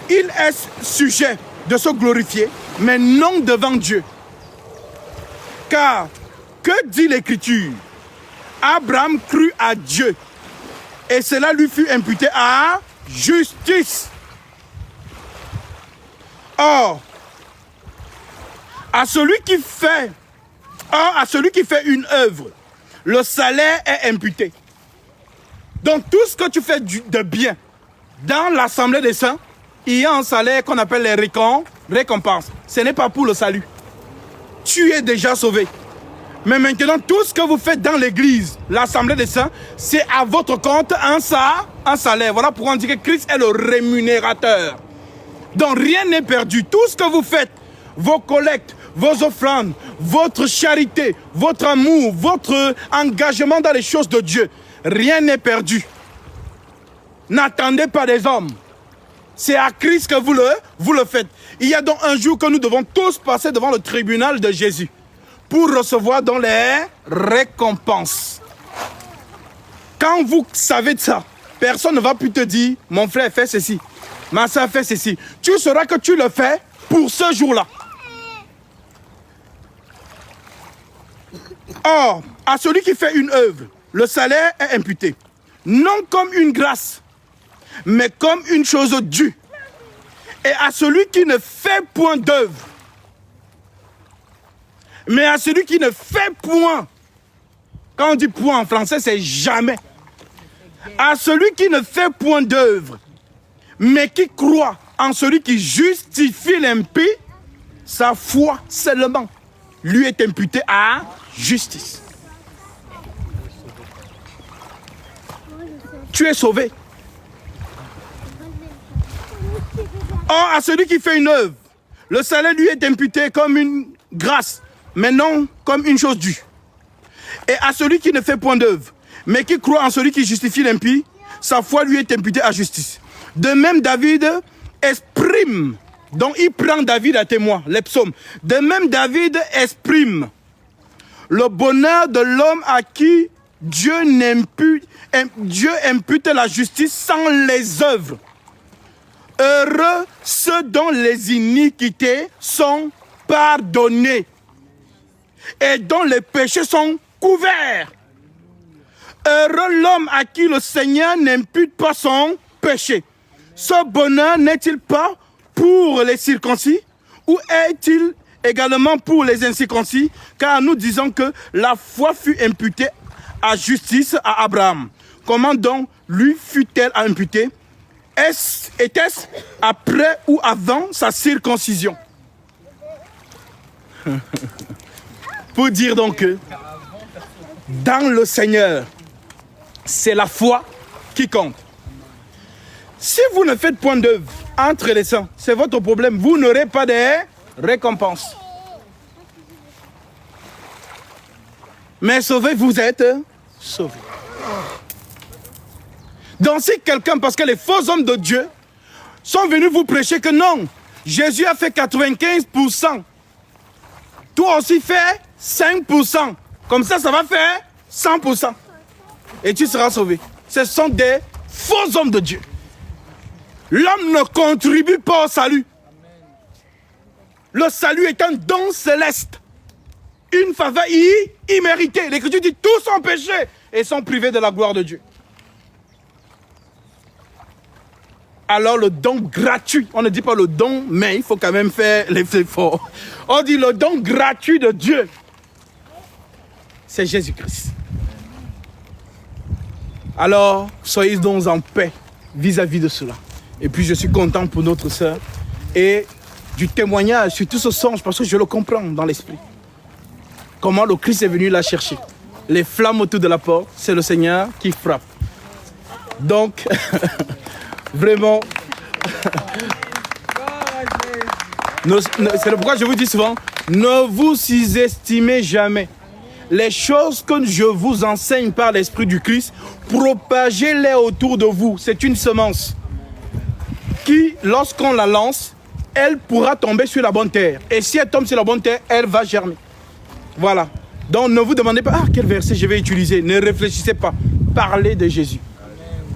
il est sujet de se glorifier, mais non devant Dieu. Car, que dit l'Écriture? Abraham crut à Dieu, et cela lui fut imputé à justice. Or, à celui qui fait une œuvre, le salaire est imputé. Donc tout ce que tu fais de bien dans l'assemblée des saints, il y a un salaire qu'on appelle les récompenses. Ce n'est pas pour le salut. Tu es déjà sauvé. Mais maintenant, tout ce que vous faites dans l'église, l'assemblée des saints, c'est à votre compte un salaire. Voilà pourquoi on dit que Christ est le rémunérateur. Donc rien n'est perdu. Tout ce que vous faites, vos collectes, vos offrandes, votre charité, votre amour, votre engagement dans les choses de Dieu, rien n'est perdu. N'attendez pas des hommes. C'est à Christ que vous le faites. Il y a donc un jour que nous devons tous passer devant le tribunal de Jésus pour recevoir donc les récompenses. Quand vous savez de ça, personne ne va plus te dire « Mon frère fait ceci, ma soeur fait ceci ». Tu sauras que tu le fais pour ce jour-là. Or, à celui qui fait une œuvre, le salaire est imputé. Non comme une grâce, mais comme une chose due. Et à celui qui ne fait point d'œuvre, mais à celui qui ne fait point, quand on dit point en français, c'est jamais. À celui qui ne fait point d'œuvre, mais qui croit en celui qui justifie l'impie, sa foi seulement lui est imputée à justice. Tu es sauvé. Or, à celui qui fait une œuvre, le salaire lui est imputé comme une grâce, mais non comme une chose due. Et à celui qui ne fait point d'œuvre, mais qui croit en celui qui justifie l'impie, sa foi lui est imputée à justice. De même, David exprime, donc il prend David à témoin, les psaumes. De même, David exprime le bonheur de l'homme à qui Dieu impute la justice sans les œuvres. Heureux ceux dont les iniquités sont pardonnées et dont les péchés sont couverts. Heureux l'homme à qui le Seigneur n'impute pas son péché. Ce bonheur n'est-il pas pour les circoncis ou est-il également pour les incirconcis? Car nous disons que la foi fut imputée à justice à Abraham. Comment donc lui fut-elle imputée? Était-ce après ou avant sa circoncision? Pour dire donc que dans le Seigneur, c'est la foi qui compte. Si vous ne faites point d'œuvre entre les saints, c'est votre problème. Vous n'aurez pas de récompense. Mais sauvé, vous êtes sauvé. Donc si quelqu'un, parce que les faux hommes de Dieu sont venus vous prêcher que non, Jésus a fait 95%. Toi aussi fais 5%. Comme ça va faire 100%. Et tu seras sauvé. Ce sont des faux hommes de Dieu. L'homme ne contribue pas au salut. Le salut est un don céleste. Une faveur imméritée. L'Écriture dit tous ont péché et sont privés de la gloire de Dieu. Alors le don gratuit, on ne dit pas le don, mais il faut quand même faire l'effort. On dit le don gratuit de Dieu, c'est Jésus-Christ. Alors, soyez donc en paix vis-à-vis de cela. Et puis je suis content pour notre sœur et du témoignage sur tout ce songe, parce que je le comprends dans l'esprit. Comment le Christ est venu la chercher. Les flammes autour de la porte, c'est le Seigneur qui frappe. Donc, vraiment, c'est pourquoi je vous dis souvent, ne vous sous-estimez jamais. Les choses que je vous enseigne par l'Esprit du Christ, propagez-les autour de vous. C'est une semence qui, lorsqu'on la lance, elle pourra tomber sur la bonne terre. Et si elle tombe sur la bonne terre, elle va germer. Voilà. Donc ne vous demandez pas, quel verset je vais utiliser. Ne réfléchissez pas. Parlez de Jésus.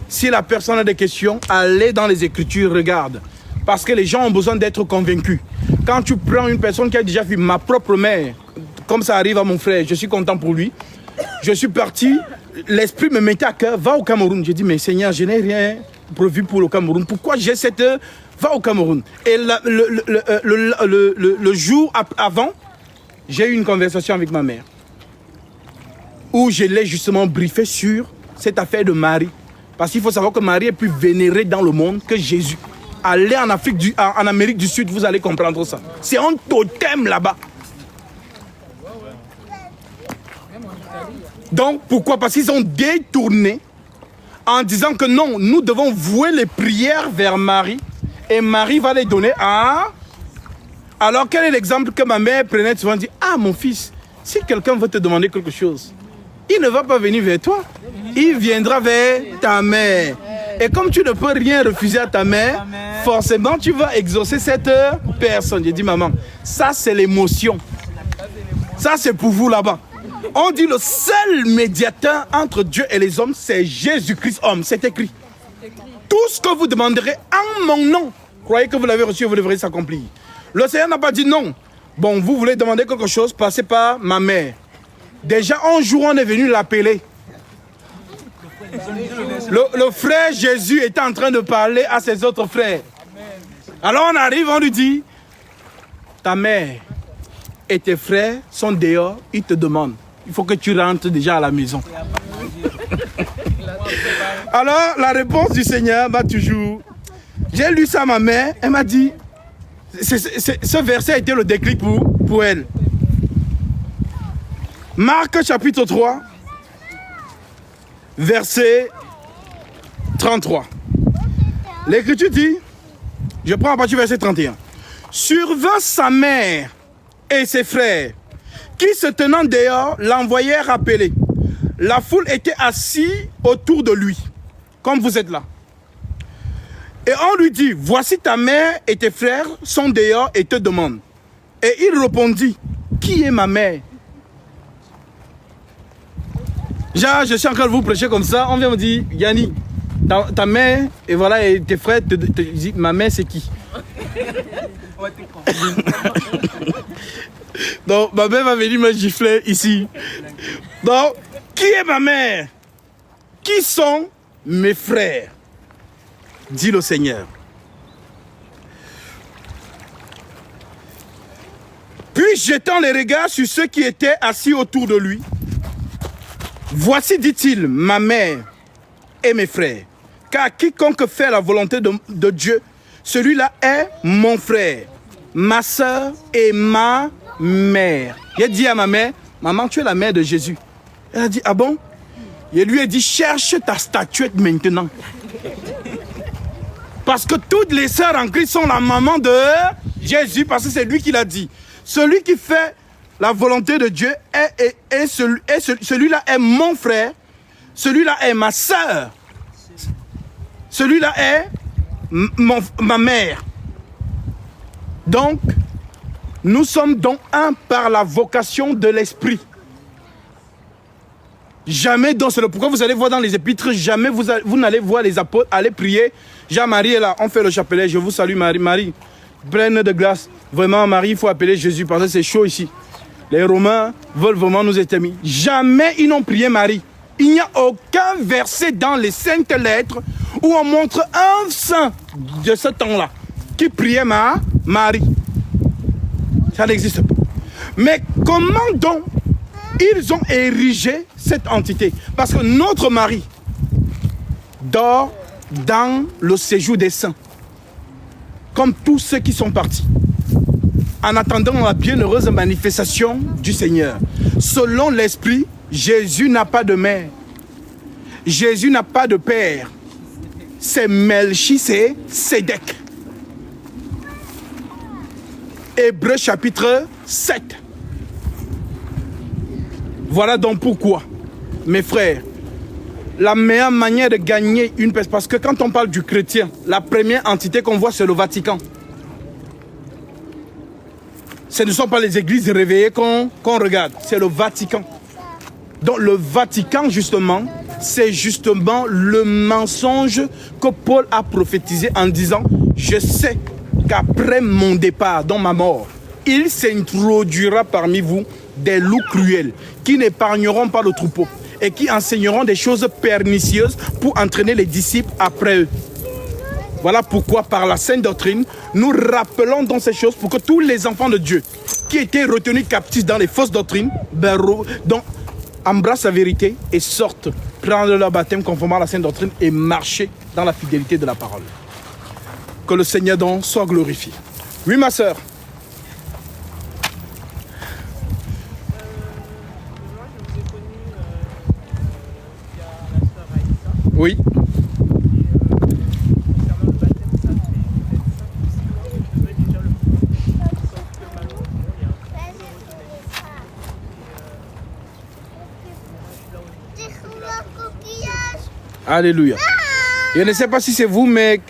Si la personne a des questions, allez dans les Écritures, regarde. Parce que les gens ont besoin d'être convaincus. Quand tu prends une personne qui a déjà vu ma propre mère, comme ça arrive à mon frère, je suis content pour lui. Je suis parti, l'esprit me mettait à cœur, va au Cameroun. J'ai dit, mais Seigneur, je n'ai rien prévu pour le Cameroun. Pourquoi j'ai cette... Va au Cameroun. Et le jour avant, j'ai eu une conversation avec ma mère. Où je l'ai justement briefé sur cette affaire de Marie. Parce qu'il faut savoir que Marie est plus vénérée dans le monde que Jésus. Allez en Amérique du Sud, vous allez comprendre ça. C'est un totem là-bas. Donc, pourquoi? Parce qu'ils ont détourné en disant que non, nous devons vouer les prières vers Marie et Marie va les donner à... Alors, quel est l'exemple que ma mère prenait souvent? Dit, mon fils, si quelqu'un veut te demander quelque chose, il ne va pas venir vers toi, il viendra vers ta mère. Et comme tu ne peux rien refuser à ta mère, forcément tu vas exaucer cette personne. J'ai dit, maman, ça c'est l'émotion. Ça c'est pour vous là-bas. On dit le seul médiateur entre Dieu et les hommes, c'est Jésus-Christ homme. C'est écrit. Tout ce que vous demanderez en mon nom, croyez que vous l'avez reçu et vous devrez s'accomplir. Le Seigneur n'a pas dit non. Bon, vous voulez demander quelque chose, passez par ma mère. Déjà un jour, on est venu l'appeler. Le frère Jésus était en train de parler à ses autres frères. Alors on arrive, on lui dit, ta mère et tes frères sont dehors, ils te demandent. Il faut que tu rentres déjà à la maison. Alors la réponse du Seigneur va toujours... J'ai lu ça à ma mère, elle m'a dit, Ce verset a été le déclic pour elle. Marc chapitre 3, verset 33. L'Écriture dit, je prends à partir du verset 31. Survint sa mère et ses frères, qui se tenant dehors, l'envoyèrent appeler. La foule était assise autour de lui, comme vous êtes là. Et on lui dit, voici ta mère et tes frères sont dehors et te demandent. Et il répondit, qui est ma mère? Genre, je suis en train de vous prêcher comme ça, on vient me dire, Yanni, ta mère, et voilà, et tes frères te disent, ma mère c'est qui? Donc, ma mère va venir me gifler ici. Donc, qui est ma mère? Qui sont mes frères? Dit le Seigneur. Puis jetant les regards sur ceux qui étaient assis autour de lui, voici, dit-il, ma mère et mes frères. Car quiconque fait la volonté de Dieu, celui-là est mon frère, ma soeur et ma mère. Il a dit à ma mère, maman, tu es la mère de Jésus. Elle a dit, ah bon? Il lui a dit, cherche ta statuette maintenant. Parce que toutes les sœurs en Christ sont la maman de Jésus, parce que c'est lui qui l'a dit. Celui qui fait la volonté de Dieu celui-là est mon frère, celui-là est ma sœur, celui-là est ma mère. Donc, nous sommes donc un par la vocation de l'Esprit. Jamais, donc c'est le pourquoi vous allez voir dans les épîtres, jamais vous n'allez voir les apôtres aller prier. Jean-Marie est là, on fait le chapelet, je vous salue Marie. Marie, pleine de grâce. Vraiment Marie, il faut appeler Jésus parce que c'est chaud ici. Les Romains veulent vraiment nous éteindre. Jamais ils n'ont prié Marie. Il n'y a aucun verset dans les saintes lettres où on montre un saint de ce temps-là qui priait Marie. Ça n'existe pas. Mais comment donc ils ont érigé cette entité? Parce que notre Marie dort dans le séjour des saints, comme tous ceux qui sont partis, en attendant la bienheureuse manifestation du Seigneur. Selon l'Esprit, Jésus n'a pas de mère. Jésus n'a pas de père. C'est Melchisédek. Hébreux chapitre 7. Voilà donc pourquoi, mes frères, la meilleure manière de gagner une personne, parce que quand on parle du chrétien, la première entité qu'on voit, c'est le Vatican. Ce ne sont pas les églises réveillées qu'on regarde, c'est le Vatican. Donc le Vatican, justement, c'est justement le mensonge que Paul a prophétisé en disant, je sais qu'après mon départ, dans ma mort, il s'introduira parmi vous des loups cruels qui n'épargneront pas le troupeau et qui enseigneront des choses pernicieuses pour entraîner les disciples après eux. Voilà pourquoi par la sainte doctrine, nous rappelons dans ces choses pour que tous les enfants de Dieu qui étaient retenus captifs dans les fausses doctrines, donc embrassent la vérité et sortent prendre leur baptême conformément à la sainte doctrine et marcher dans la fidélité de la parole. Que le Seigneur donc soit glorifié. Oui, ma sœur. Moi, je vous ai connu via la sœur Aïssa. Oui. Concernant le baptême, ça fait peut-être 5 ou 6 ans que je devais déjà le faire. Sauf que malheureusement, il y a un peu de retenue. Je suis là aujourd'hui. Alléluia. Je ne sais pas si c'est vous, mais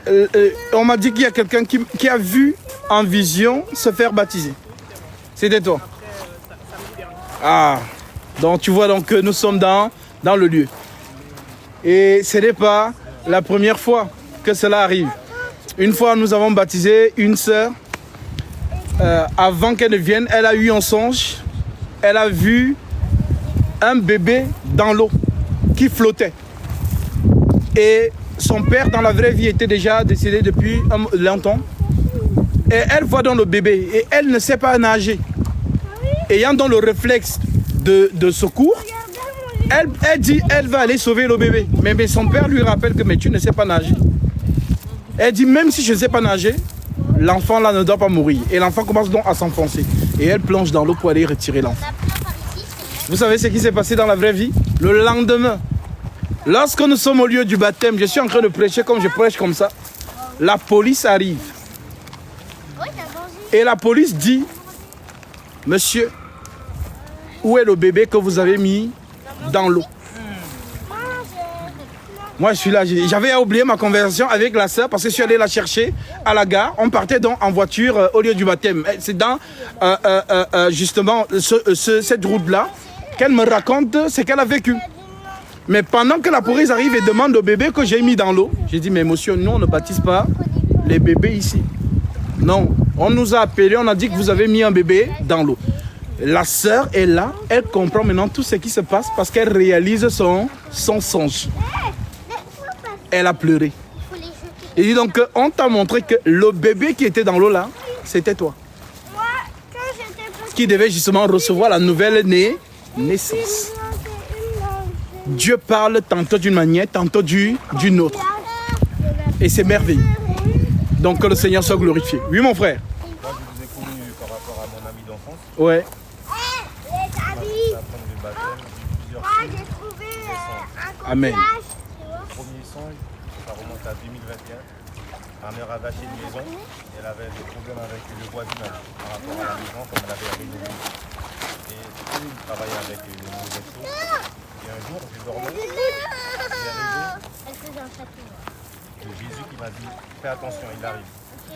on m'a dit qu'il y a quelqu'un qui a vu en vision se faire baptiser. C'était toi. Ah, donc tu vois donc que nous sommes dans le lieu. Et ce n'est pas la première fois que cela arrive. Une fois, nous avons baptisé une sœur. Avant qu'elle ne vienne, elle a eu un songe. Elle a vu un bébé dans l'eau qui flottait. Et son père, dans la vraie vie, était déjà décédé depuis longtemps. Et elle voit dans le bébé et elle ne sait pas nager. Ayant dans le réflexe de secours, elle dit elle va aller sauver le bébé. Mais son père lui rappelle que mais tu ne sais pas nager. Elle dit même si je ne sais pas nager, l'enfant là ne doit pas mourir. Et l'enfant commence donc à s'enfoncer. Et elle plonge dans l'eau pour aller retirer l'enfant. Vous savez ce qui s'est passé dans la vraie vie? Le lendemain, lorsque nous sommes au lieu du baptême, je suis en train de prêcher comme je prêche comme ça. La police arrive. Et la police dit, monsieur, où est le bébé que vous avez mis dans l'eau? Moi, je suis là. J'avais oublié ma conversation avec la sœur parce que je suis allé la chercher à la gare. On partait donc en voiture au lieu du baptême. C'est dans justement cette route-là qu'elle me raconte ce qu'elle a vécu. Mais pendant que la police arrive et demande au bébé que j'ai mis dans l'eau, j'ai dit, mais monsieur, nous, on ne baptise pas les bébés ici. Non, on nous a appelés, on a dit que vous avez mis un bébé dans l'eau. La sœur est là, elle comprend maintenant tout ce qui se passe parce qu'elle réalise son songe. Elle a pleuré. Et dit donc, on t'a montré que le bébé qui était dans l'eau là, c'était toi. Qui devait justement recevoir la nouvelle naissance. Dieu parle tantôt d'une manière, tantôt d'une autre. Et c'est merveilleux. Donc que le Seigneur soit glorifié. Oui, mon frère. Moi, je vous ai connu par rapport à mon ami d'enfance. Ouais. J'ai trouvé Amen. le premier songe, ça remonte à 2021. Ma mère avait acheté une maison. Elle avait des problèmes avec le voisinage par rapport à la maison, comme elle avait rénové. Et il travaillait avec les mauvaises choses. Et un jour, je dormais. J'ai rêvé de Jésus qui m'a dit, fais attention, il arrive. Je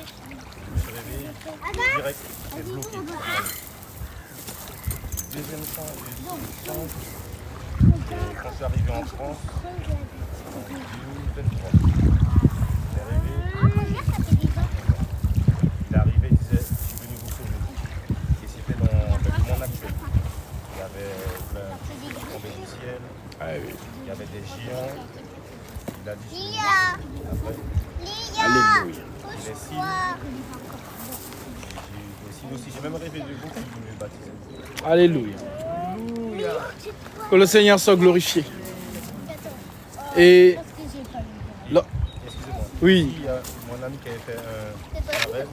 me suis réveillé, direct, j'étais bloqué. Deuxième songe, et quand je suis arrivé en France, en 2023, il est arrivé, il disait, je suis venu vous sauver. Et c'était dans le monde actuel. Il y avait plein de choses tombées du ciel, il y avait des géants. Il a dit après, Alléluia. il est signes. J'ai même rêvé de vous qui me baptisez. Alléluia. Que le Seigneur soit glorifié. Et là, Excusez-moi. oui. Il y a mon ami qui avait fait un rêve.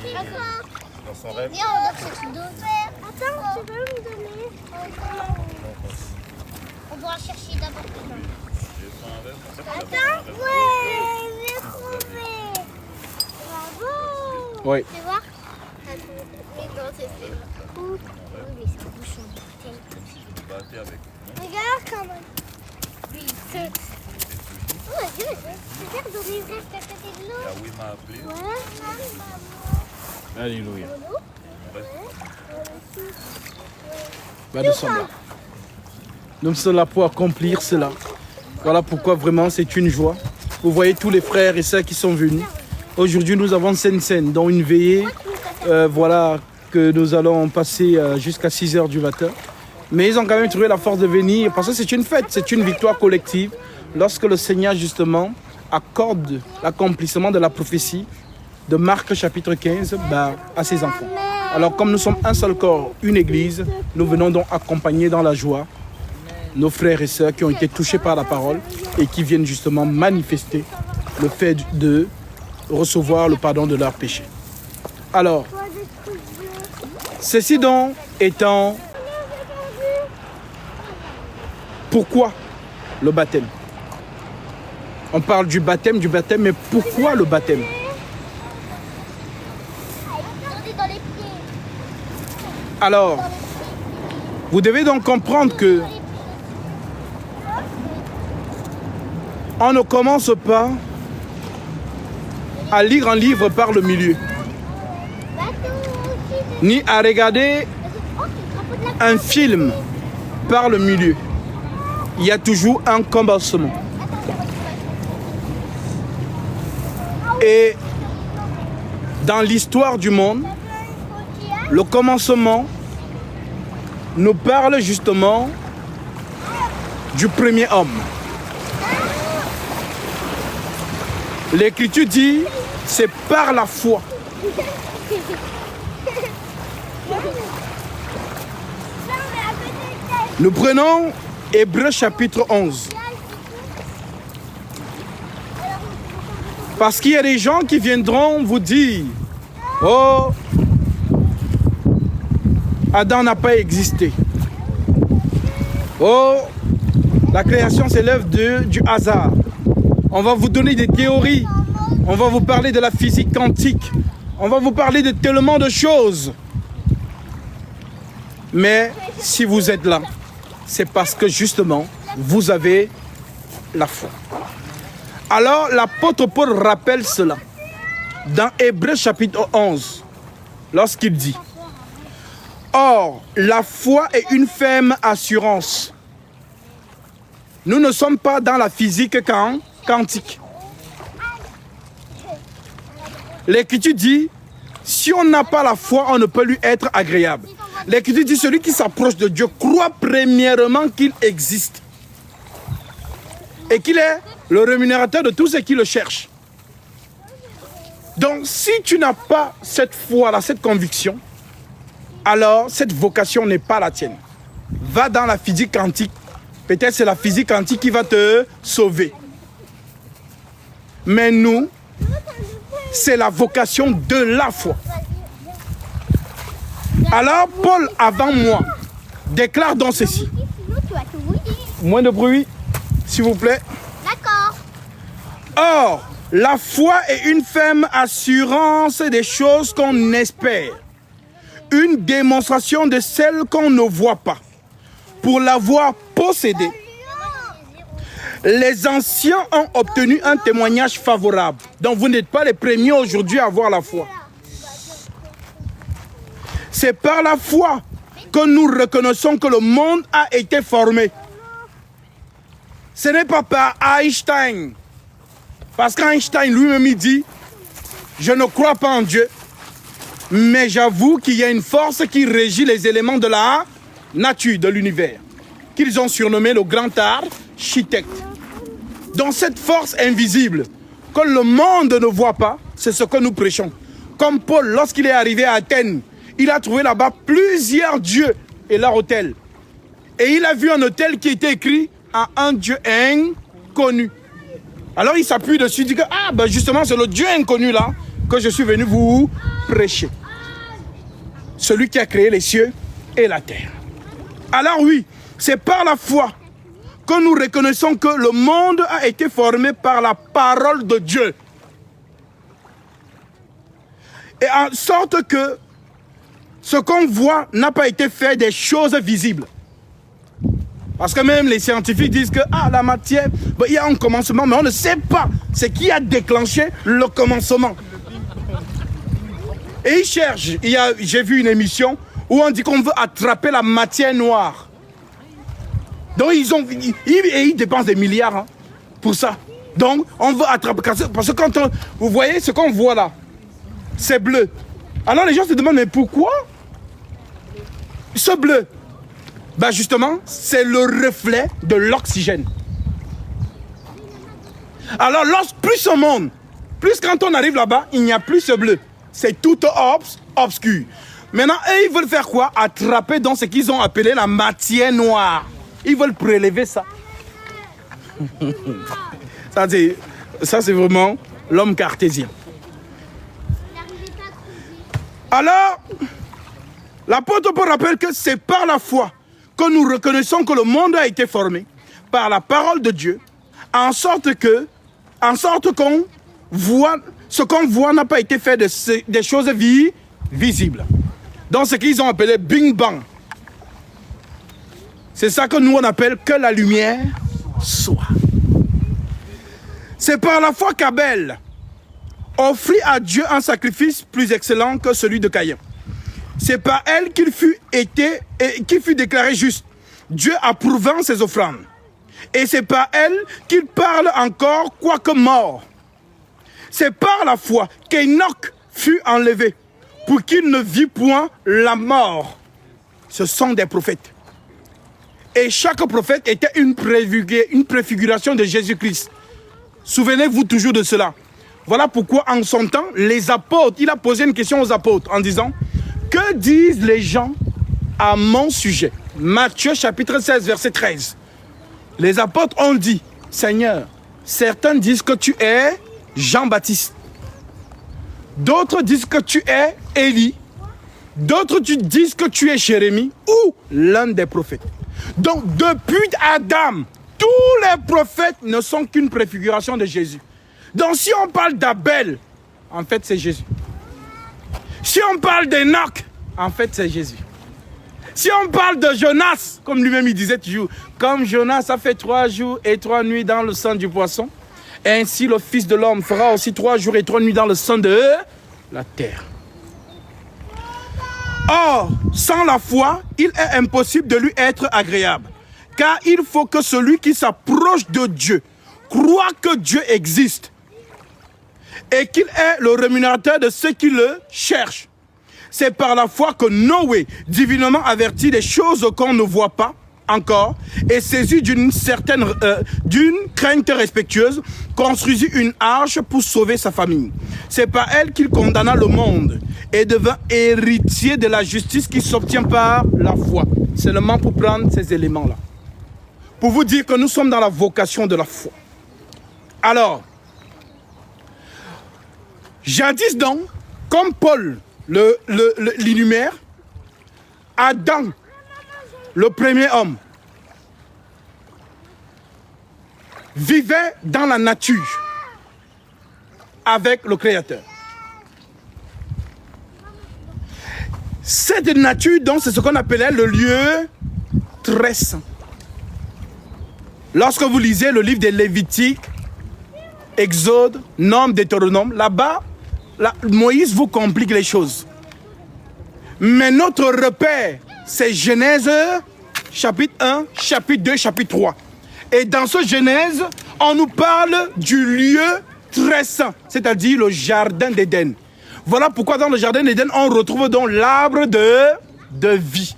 Et dans son rêve, Attends, tu peux me donner? On doit chercher d'abord. Attends, ouais, j'ai trouvé. Bravo. Oui. Tu vois? Mais non, c'est où? Oui, mais c'est un bouchon. Regarde quand même. Oui, c'est... Oh, regarde, on est reste à côté de l'eau. oui m'a appelé. Ouais. Alléluia. Ouais. Ben, nous sommes là. Nous sommes là pour accomplir cela. Voilà pourquoi vraiment c'est une joie. Vous voyez tous les frères et sœurs qui sont venus. Aujourd'hui, nous avons scène, dont une veillée. Voilà que nous allons passer jusqu'à 6h du matin. Mais ils ont quand même trouvé la force de venir parce que c'est une fête, c'est une victoire collective. Lorsque le Seigneur justement accorde l'accomplissement de la prophétie de Marc chapitre 15 à ses enfants. Alors comme nous sommes un seul corps, une église, nous venons donc accompagner dans la joie nos frères et sœurs qui ont été touchés par la parole et qui viennent justement manifester le fait de recevoir le pardon de leurs péchés. Alors, ceci donc étant pourquoi le baptême? On parle du baptême, mais pourquoi le baptême? Dans les pieds. Alors, vous devez donc comprendre que on ne commence pas à lire un livre par le milieu, ni à regarder un film par le milieu. Il y a toujours un commencement. Et dans l'histoire du monde, le commencement nous parle justement du premier homme. L'Écriture dit, c'est par la foi. Nous prenons Hébreux chapitre 11. Parce qu'il y a des gens qui viendront vous dire, oh, Adam n'a pas existé. Oh, la création s'élève du hasard. On va vous donner des théories. On va vous parler de la physique quantique. On va vous parler de tellement de choses. Mais si vous êtes là, c'est parce que justement, vous avez la foi. Alors, l'apôtre Paul rappelle cela dans Hébreux chapitre 11, lorsqu'il dit: or, la foi est une ferme assurance. Nous ne sommes pas dans la physique quantique. L'Écriture dit, si on n'a pas la foi, on ne peut lui être agréable. L'Écriture dit, celui qui s'approche de Dieu croit premièrement qu'il existe et qu'il est le rémunérateur de tous ceux qui le cherchent. Donc, si tu n'as pas cette foi-là, cette conviction, alors cette vocation n'est pas la tienne. Va dans la physique quantique. Peut-être c'est la physique quantique qui va te sauver. Mais nous, c'est la vocation de la foi. Alors, Paul, avant moi, déclare donc ceci. Moins de bruit, s'il vous plaît. D'accord. Or, la foi est une ferme assurance des choses qu'on espère. Une démonstration de celles qu'on ne voit pas. Pour l'avoir possédée, les anciens ont obtenu un témoignage favorable. Donc vous n'êtes pas les premiers aujourd'hui à avoir la foi. C'est par la foi que nous reconnaissons que le monde a été formé. Ce n'est pas par Einstein. Parce qu'Einstein lui-même il dit, je ne crois pas en Dieu, mais j'avoue qu'il y a une force qui régit les éléments de la nature, de l'univers, qu'ils ont surnommé le grand architecte. Donc cette force invisible que le monde ne voit pas, c'est ce que nous prêchons. Comme Paul, lorsqu'il est arrivé à Athènes, il a trouvé là-bas plusieurs dieux et leur autel. Et il a vu un autel qui était écrit à un Dieu inconnu. Alors il s'appuie dessus, il dit que justement c'est le Dieu inconnu là que je suis venu vous prêcher. Celui qui a créé les cieux et la terre. Alors oui, c'est par la foi que nous reconnaissons que le monde a été formé par la parole de Dieu. Et en sorte que ce qu'on voit n'a pas été fait des choses visibles. Parce que même les scientifiques disent que la matière, il y a un commencement, mais on ne sait pas ce qui a déclenché le commencement. Et ils cherchent. J'ai vu une émission où on dit qu'on veut attraper la matière noire. Donc ils dépensent des milliards pour ça. Donc on veut attraper. Parce que quand vous voyez ce qu'on voit là, c'est bleu. Alors les gens se demandent, mais pourquoi ce bleu? Justement, c'est le reflet de l'oxygène. Alors, plus on monte, plus quand on arrive là-bas, il n'y a plus ce bleu. C'est tout obscur. Maintenant, eux, ils veulent faire quoi? Attraper dans ce qu'ils ont appelé la matière noire. Ils veulent prélever ça. Ça, c'est vraiment l'homme cartésien. Alors, l'apôtre Paul rappelle que c'est par la foi que nous reconnaissons que le monde a été formé par la parole de Dieu, en sorte qu'on voit, ce qu'on voit n'a pas été fait des choses visibles. Donc ce qu'ils ont appelé Bing Bang. C'est ça que nous on appelle que la lumière soit. C'est par la foi qu'Abel offrit à Dieu un sacrifice plus excellent que celui de Caïn. C'est par elle qu'il fut déclaré juste, Dieu approuvant ses offrandes. Et c'est par elle qu'il parle encore, quoique mort. C'est par la foi qu'Enoch fut enlevé, pour qu'il ne vit point la mort. Ce sont des prophètes. Et chaque prophète était une préfiguration de Jésus-Christ. Souvenez-vous toujours de cela. Voilà pourquoi en son temps, les apôtres, il a posé une question aux apôtres en disant, que disent les gens à mon sujet? Matthieu chapitre 16, verset 13. Les apôtres ont dit, Seigneur, certains disent que tu es Jean-Baptiste. D'autres disent que tu es Élie. D'autres disent que tu es Jérémie ou l'un des prophètes. Donc depuis Adam, tous les prophètes ne sont qu'une préfiguration de Jésus. Donc si on parle d'Abel, en fait c'est Jésus. Si on parle d'Enoch, en fait c'est Jésus. Si on parle de Jonas, comme lui-même il disait toujours, comme Jonas a fait 3 jours et 3 nuits dans le sang du poisson, ainsi le Fils de l'homme fera aussi 3 jours et 3 nuits dans le sang de la terre. Or, sans la foi, il est impossible de lui être agréable. Car il faut que celui qui s'approche de Dieu croit que Dieu existe et qu'il est le rémunérateur de ceux qui le cherchent. C'est par la foi que Noé, divinement averti des choses qu'on ne voit pas encore, et saisi d'une crainte respectueuse, construisit une arche pour sauver sa famille. C'est par elle qu'il condamna le monde et devint héritier de la justice qui s'obtient par la foi. Seulement pour prendre ces éléments-là. Pour vous dire que nous sommes dans la vocation de la foi. Alors, jadis donc, comme Paul l'énumère, Adam, le premier homme, vivait dans la nature avec le Créateur. Cette nature, donc, c'est ce qu'on appelait le lieu très saint. Lorsque vous lisez le livre des Lévitiques, Exode, Nombre, Deutéronome, là-bas, Moïse vous complique les choses. Mais notre repère, c'est Genèse, chapitre 1, chapitre 2, chapitre 3. Et dans ce Genèse, on nous parle du lieu très saint, c'est-à-dire le jardin d'Éden. Voilà pourquoi dans le jardin d'Éden, on retrouve donc l'arbre de vie.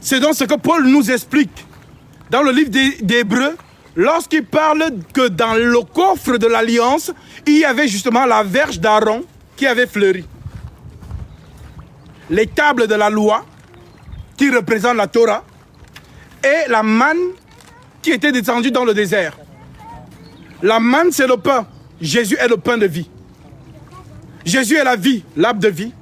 C'est donc ce que Paul nous explique dans le livre d'Hébreux, lorsqu'il parle que dans le coffre de l'Alliance, il y avait justement la verge d'Aaron qui avait fleuri. Les tables de la loi, qui représentent la Torah, et la manne qui était descendue dans le désert. La manne, c'est le pain. Jésus est le pain de vie. Jésus est la vie, l'arbre de vie.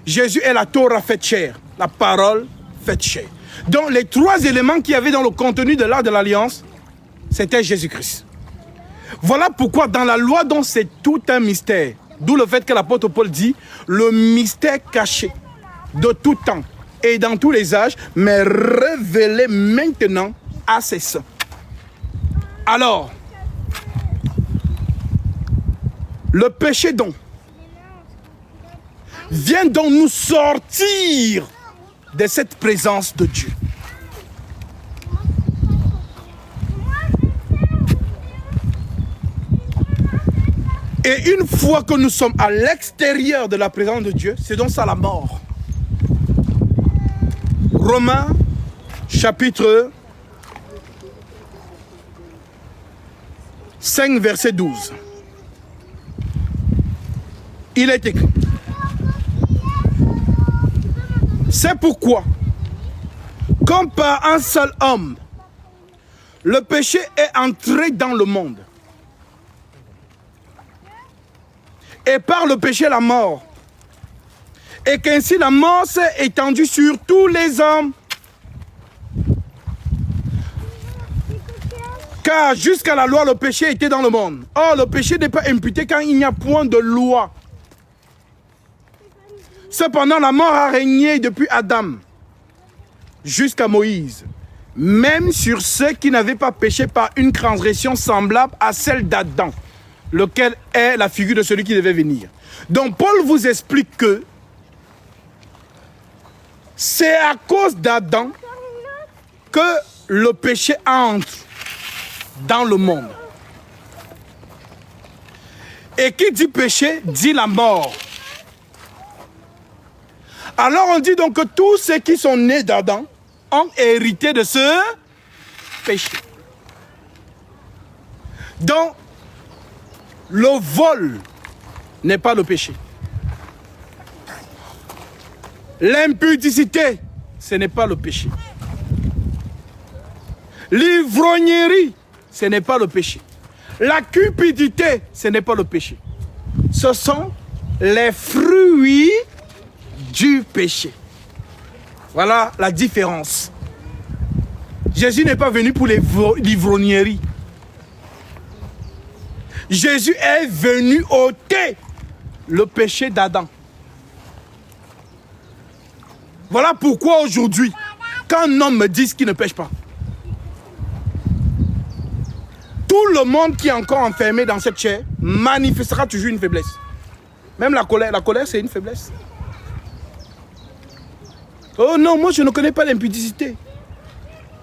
Jésus est la Torah faite chair, la parole faite chair. Donc les 3 éléments qu'il y avait dans le contenu de l'arbre de l'Alliance, c'était Jésus-Christ. Voilà pourquoi dans la loi, donc, c'est tout un mystère. D'où le fait que l'apôtre Paul dit, le mystère caché de tout temps et dans tous les âges, mais révélé maintenant à ses saints. Alors, le péché donc vient donc nous sortir de cette présence de Dieu. Et une fois que nous sommes à l'extérieur de la présence de Dieu, c'est donc ça la mort. Romains, chapitre 5, verset 12. Il est écrit. C'est pourquoi, comme par un seul homme, le péché est entré dans le monde. Et par le péché, la mort. Et qu'ainsi la mort s'est étendue sur tous les hommes. Car jusqu'à la loi, le péché était dans le monde. Or, le péché n'est pas imputé quand il n'y a point de loi. Cependant, la mort a régné depuis Adam jusqu'à Moïse, même sur ceux qui n'avaient pas péché par une transgression semblable à celle d'Adam, lequel est la figure de celui qui devait venir. Donc Paul vous explique que c'est à cause d'Adam que le péché entre dans le monde. Et qui dit péché, dit la mort. Alors on dit donc que tous ceux qui sont nés d'Adam ont hérité de ce péché. Donc, le vol n'est pas le péché. L'impudicité, ce n'est pas le péché. L'ivrognerie, ce n'est pas le péché. La cupidité, ce n'est pas le péché. Ce sont les fruits du péché. Voilà la différence. Jésus n'est pas venu pour l'ivrognerie. Jésus est venu ôter le péché d'Adam. Voilà pourquoi aujourd'hui, quand un homme me dit qu'il ne pêche pas, tout le monde qui est encore enfermé dans cette chair manifestera toujours une faiblesse. Même la colère c'est une faiblesse. Oh non, moi je ne connais pas l'impudicité.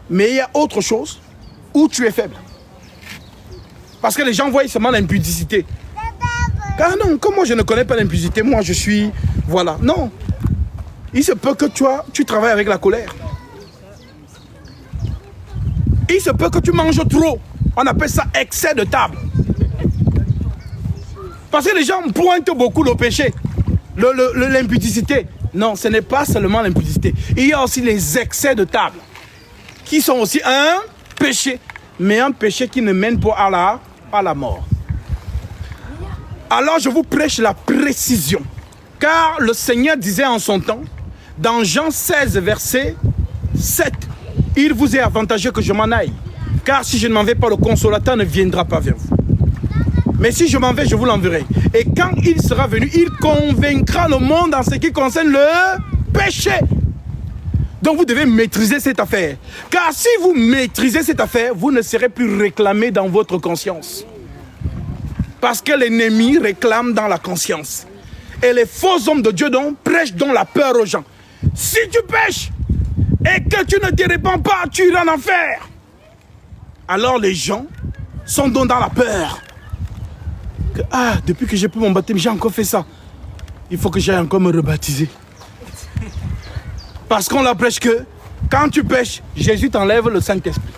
Mais il y a autre chose où tu es faible. Parce que les gens voient seulement l'impudicité. Car non, comme moi je ne connais pas l'impudicité, moi je suis... Voilà, non. Il se peut que tu travailles avec la colère. Il se peut que tu manges trop. On appelle ça excès de table. Parce que les gens pointent beaucoup le péché, l'impudicité. Non, ce n'est pas seulement l'impudicité. Il y a aussi les excès de table, qui sont aussi un péché, mais un péché qui ne mène pas à la mort. Alors je vous prêche la précision. Car le Seigneur disait en son temps, dans Jean 16, verset 7, « Il vous est avantageux que je m'en aille, car si je ne m'en vais pas, le Consolateur ne viendra pas vers vous. Mais si je m'en vais, je vous l'enverrai. Et quand il sera venu, il convaincra le monde en ce qui concerne le péché. » Donc vous devez maîtriser cette affaire. Car si vous maîtrisez cette affaire, vous ne serez plus réclamé dans votre conscience. Parce que l'ennemi réclame dans la conscience. Et les faux hommes de Dieu donc prêchent donc la peur aux gens. Si tu pêches et que tu ne te répands pas, tu iras en enfer. Alors les gens sont donc dans la peur. Que, depuis que j'ai pris mon baptême, j'ai encore fait ça. Il faut que j'aille encore me rebaptiser. Parce qu'on leur prêche que quand tu pêches, Jésus t'enlève le Saint-Esprit.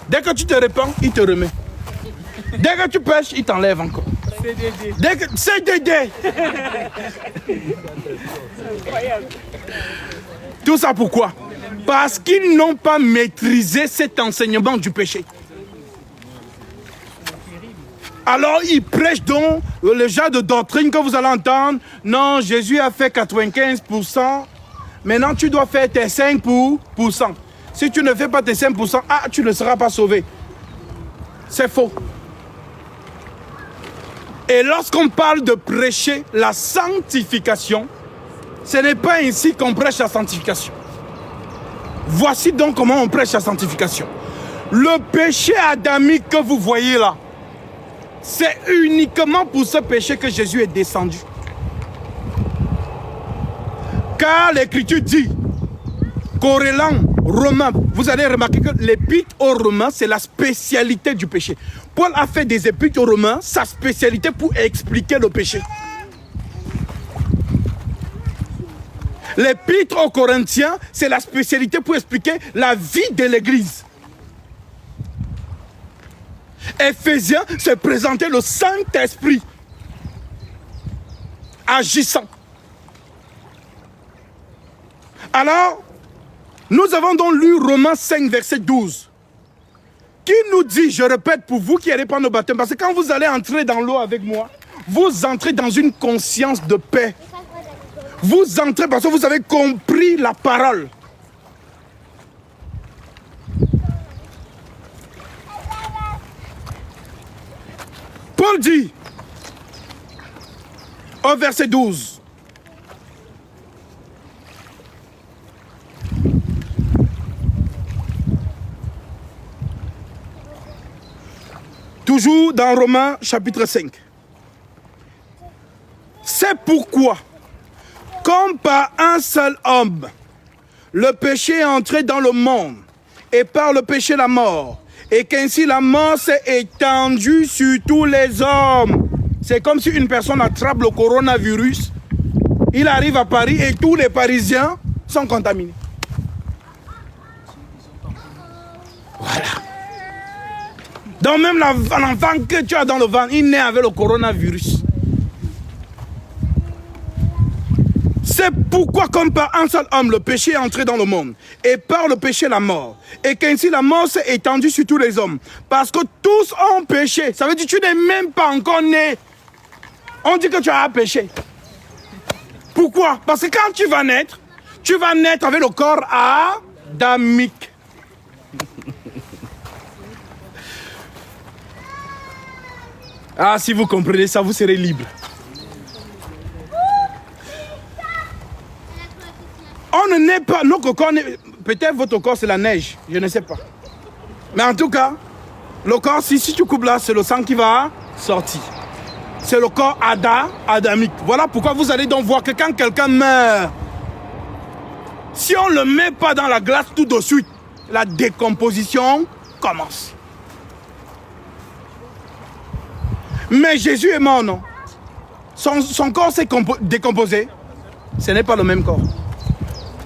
Dès que tu te répands, il te remet. Dès que tu pêches, il t'enlève encore. CDD. Tout ça pourquoi? Parce qu'ils n'ont pas maîtrisé cet enseignement du péché. Alors ils prêchent donc le genre de doctrine que vous allez entendre. Non, Jésus a fait 95%. Maintenant tu dois faire tes 5%. Si tu ne fais pas tes 5%, tu ne seras pas sauvé. C'est faux. Et lorsqu'on parle de prêcher la sanctification, ce n'est pas ainsi qu'on prêche la sanctification. Voici donc comment on prêche la sanctification. Le péché adamique que vous voyez là, c'est uniquement pour ce péché que Jésus est descendu. Car l'Écriture dit, corrélant Romains, vous allez remarquer que l'épître aux Romains, c'est la spécialité du péché. Paul a fait des épîtres aux Romains, sa spécialité pour expliquer le péché. L'épître aux Corinthiens, c'est la spécialité pour expliquer la vie de l'Église. Éphésiens, c'est présenter le Saint-Esprit agissant. Alors, nous avons donc lu Romains 5, verset 12, qui nous dit, je répète pour vous qui allez prendre le baptême, parce que quand vous allez entrer dans l'eau avec moi, vous entrez dans une conscience de paix. Vous entrez parce que vous avez compris la parole. Paul dit, au verset 12, toujours dans Romains chapitre 5. C'est pourquoi, comme par un seul homme, le péché est entré dans le monde, et par le péché la mort, et qu'ainsi la mort s'est étendue sur tous les hommes. C'est comme si une personne attrape le coronavirus, il arrive à Paris et tous les Parisiens sont contaminés. Voilà. Donc même l'enfant que tu as dans le ventre, il naît avec le coronavirus. C'est pourquoi, comme par un seul homme, le péché est entré dans le monde, et par le péché, la mort. Et qu'ainsi la mort s'est étendue sur tous les hommes. Parce que tous ont péché. Ça veut dire que tu n'es même pas encore né. On dit que tu as péché. Pourquoi? Parce que quand tu vas naître avec le corps adamique. Ah, si vous comprenez ça, vous serez libre. On ne naît pas, notre corps, peut-être votre corps c'est la neige, je ne sais pas. Mais en tout cas, le corps, si tu coupes là, c'est le sang qui va sortir. C'est le corps adamique. Voilà pourquoi vous allez donc voir que quand quelqu'un meurt, si on ne le met pas dans la glace tout de suite, la décomposition commence. Mais Jésus est mort, non? Son corps s'est décomposé. Ce n'est pas le même corps.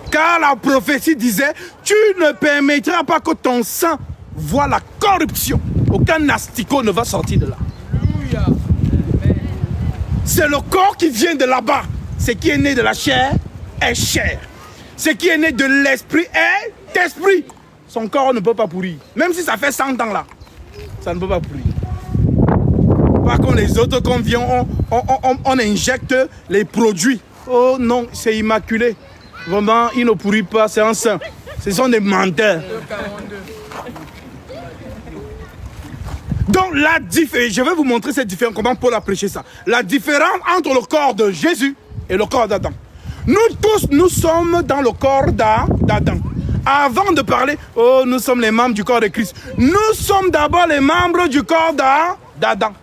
Car la prophétie disait, tu ne permettras pas que ton sang voie la corruption. Aucun asticot ne va sortir de là. C'est le corps qui vient de là-bas. Ce qui est né de la chair est chair. Ce qui est né de l'esprit est esprit. Son corps ne peut pas pourrir. Même si ça fait 100 ans là, ça ne peut pas pourrir. Pas comme les autres, quand on vient, on injecte les produits. Oh non, c'est immaculé. Vraiment, il ne pourrit pas, c'est un saint. Ce sont des menteurs. Donc, je vais vous montrer cette différence, comment Paul a prêché ça. La différence entre le corps de Jésus et le corps d'Adam. Nous tous, nous sommes dans le corps d'Adam. Avant de parler, oh, nous sommes les membres du corps de Christ. Nous sommes d'abord les membres du corps d'Adam.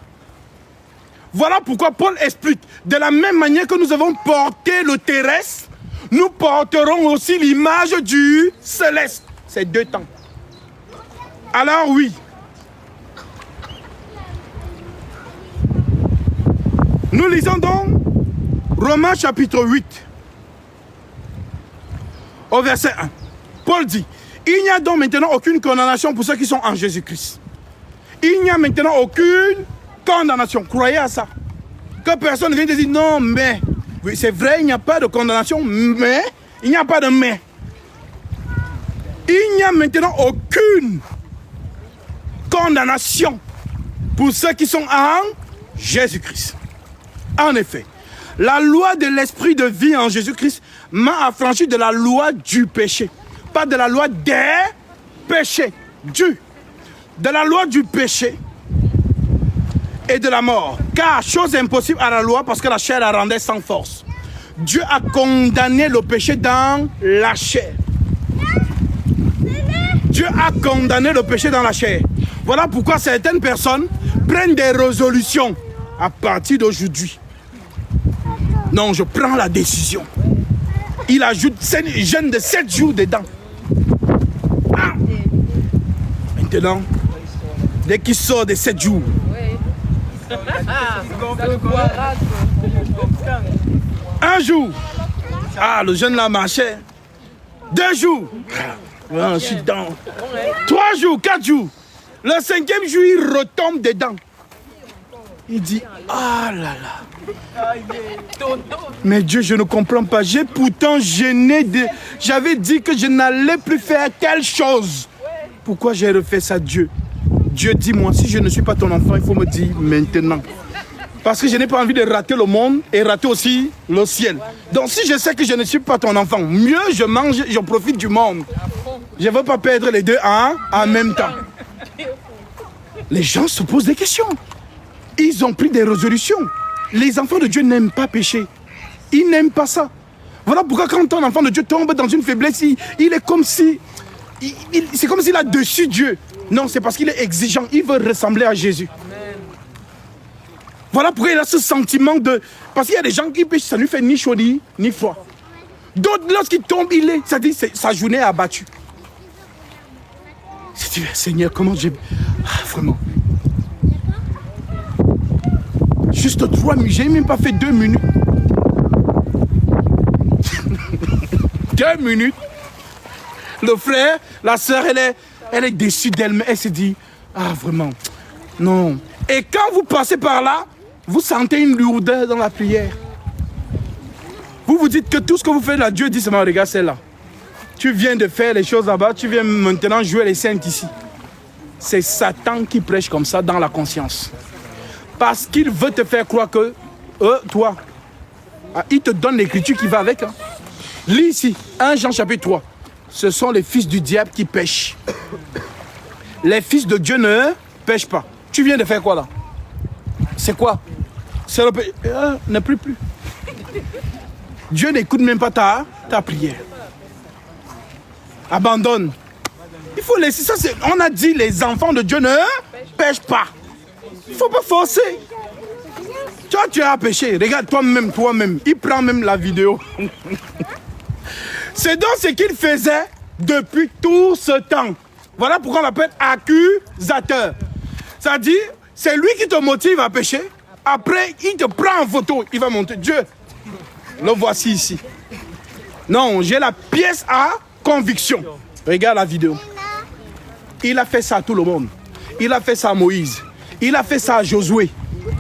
Voilà pourquoi Paul explique, de la même manière que nous avons porté le terrestre, nous porterons aussi l'image du céleste. C'est 2 temps. Alors oui. Nous lisons donc Romains chapitre 8, au verset 1. Paul dit, il n'y a donc maintenant aucune condamnation pour ceux qui sont en Jésus-Christ. Il n'y a maintenant aucune condamnation. Croyez à ça. Que personne ne vienne te dire, non, mais... Oui, c'est vrai, il n'y a pas de condamnation, mais il n'y a pas de mais. Il n'y a maintenant aucune condamnation pour ceux qui sont en Jésus-Christ. En effet, la loi de l'esprit de vie en Jésus-Christ m'a affranchi de la loi du péché. Pas de la loi des péchés. De la loi du péché et de la mort. Car chose impossible à la loi parce que la chair la rendait sans force. Dieu a condamné le péché dans la chair. Dieu a condamné le péché dans la chair. Voilà pourquoi certaines personnes prennent des résolutions à partir d'aujourd'hui. Non, je prends la décision. Il ajoute jeûne de 7 jours dedans. Ah. Maintenant, dès qu'il sort de 7 jours, un jour, le jeune là marchait. 2 jours, je suis dedans. 3 jours, 4 jours. Le 5e jour, il retombe dedans. Il dit, ah là là. Mais Dieu, je ne comprends pas. J'ai pourtant jeûné. J'avais dit que je n'allais plus faire telle chose. Pourquoi j'ai refait ça, Dieu? Dieu, dis-moi, si je ne suis pas ton enfant, il faut me dire maintenant. Parce que je n'ai pas envie de rater le monde et rater aussi le ciel. Donc si je sais que je ne suis pas ton enfant, mieux je mange, je profite du monde. Je ne veux pas perdre les deux en même temps. Les gens se posent des questions. Ils ont pris des résolutions. Les enfants de Dieu n'aiment pas pécher. Ils n'aiment pas ça. Voilà pourquoi quand un enfant de Dieu tombe dans une faiblesse, il est comme si... c'est comme s'il a dessus Dieu. Non, c'est parce qu'il est exigeant. Il veut ressembler à Jésus. Voilà pourquoi il a ce sentiment de... Parce qu'il y a des gens qui pêchent, ça ne lui fait ni chaud ni froid. D'autres, lorsqu'il tombe, ça dit sa journée est abattue. C'est dit, Seigneur, comment j'ai... vraiment. Juste 3 minutes, j'ai même pas fait 2 minutes. 2 minutes. Le frère, la sœur, elle est déçue d'elle-même. Elle se dit, vraiment, non. Et quand vous passez par là, vous sentez une lourdeur dans la prière. Vous vous dites que tout ce que vous faites là, Dieu dit seulement, regarde celle-là. Tu viens de faire les choses là-bas, tu viens maintenant jouer les saintes ici. C'est Satan qui prêche comme ça dans la conscience. Parce qu'il veut te faire croire que, toi, il te donne l'écriture qui va avec. Hein. Lis ici, 1 Jean chapitre 3. Ce sont les fils du diable qui pêchent. Les fils de Dieu ne pêchent pas. Tu viens de faire quoi là? C'est quoi? C'est le péché. Ne prie plus. Dieu n'écoute même pas ta prière. Abandonne. Il faut laisser ça. On a dit les enfants de Dieu ne pêchent pas. Il ne faut pas forcer. Toi, tu as péché. Regarde toi-même. Il prend même la vidéo. C'est donc ce qu'il faisait depuis tout ce temps. Voilà pourquoi on l'appelle accusateur. C'est-à-dire, c'est lui qui te motive à pécher. Après, il te prend en photo. Il va monter. Dieu, le voici ici. Non, j'ai la pièce à conviction. Regarde la vidéo. Il a fait ça à tout le monde. Il a fait ça à Moïse. Il a fait ça à Josué.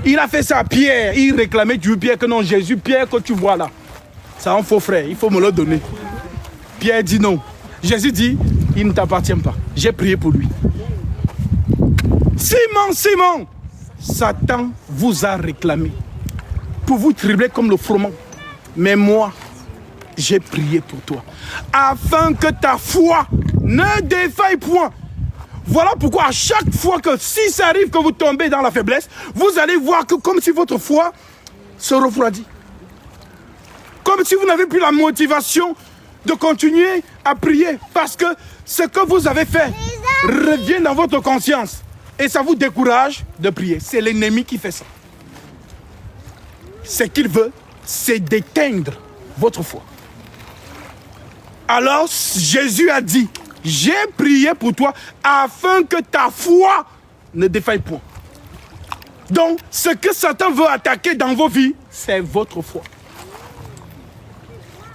Il a fait ça à Pierre. Il réclamait du Pierre que non, Jésus, Pierre que tu vois là. C'est un faux frère. Il faut me le donner. Pierre dit non. Jésus dit, il ne t'appartient pas. J'ai prié pour lui. Simon, Satan vous a réclamé pour vous tribler comme le froment. Mais moi, j'ai prié pour toi, afin que ta foi ne défaille point. Voilà pourquoi à chaque fois que si ça arrive que vous tombez dans la faiblesse, vous allez voir que comme si votre foi se refroidit. Comme si vous n'avez plus la motivation de continuer à prier. Parce que ce que vous avez fait revient dans votre conscience. Et ça vous décourage de prier. C'est l'ennemi qui fait ça. Ce qu'il veut, c'est d'éteindre votre foi. Alors Jésus a dit, j'ai prié pour toi afin que ta foi ne défaille point. Donc, ce que Satan veut attaquer dans vos vies, c'est votre foi.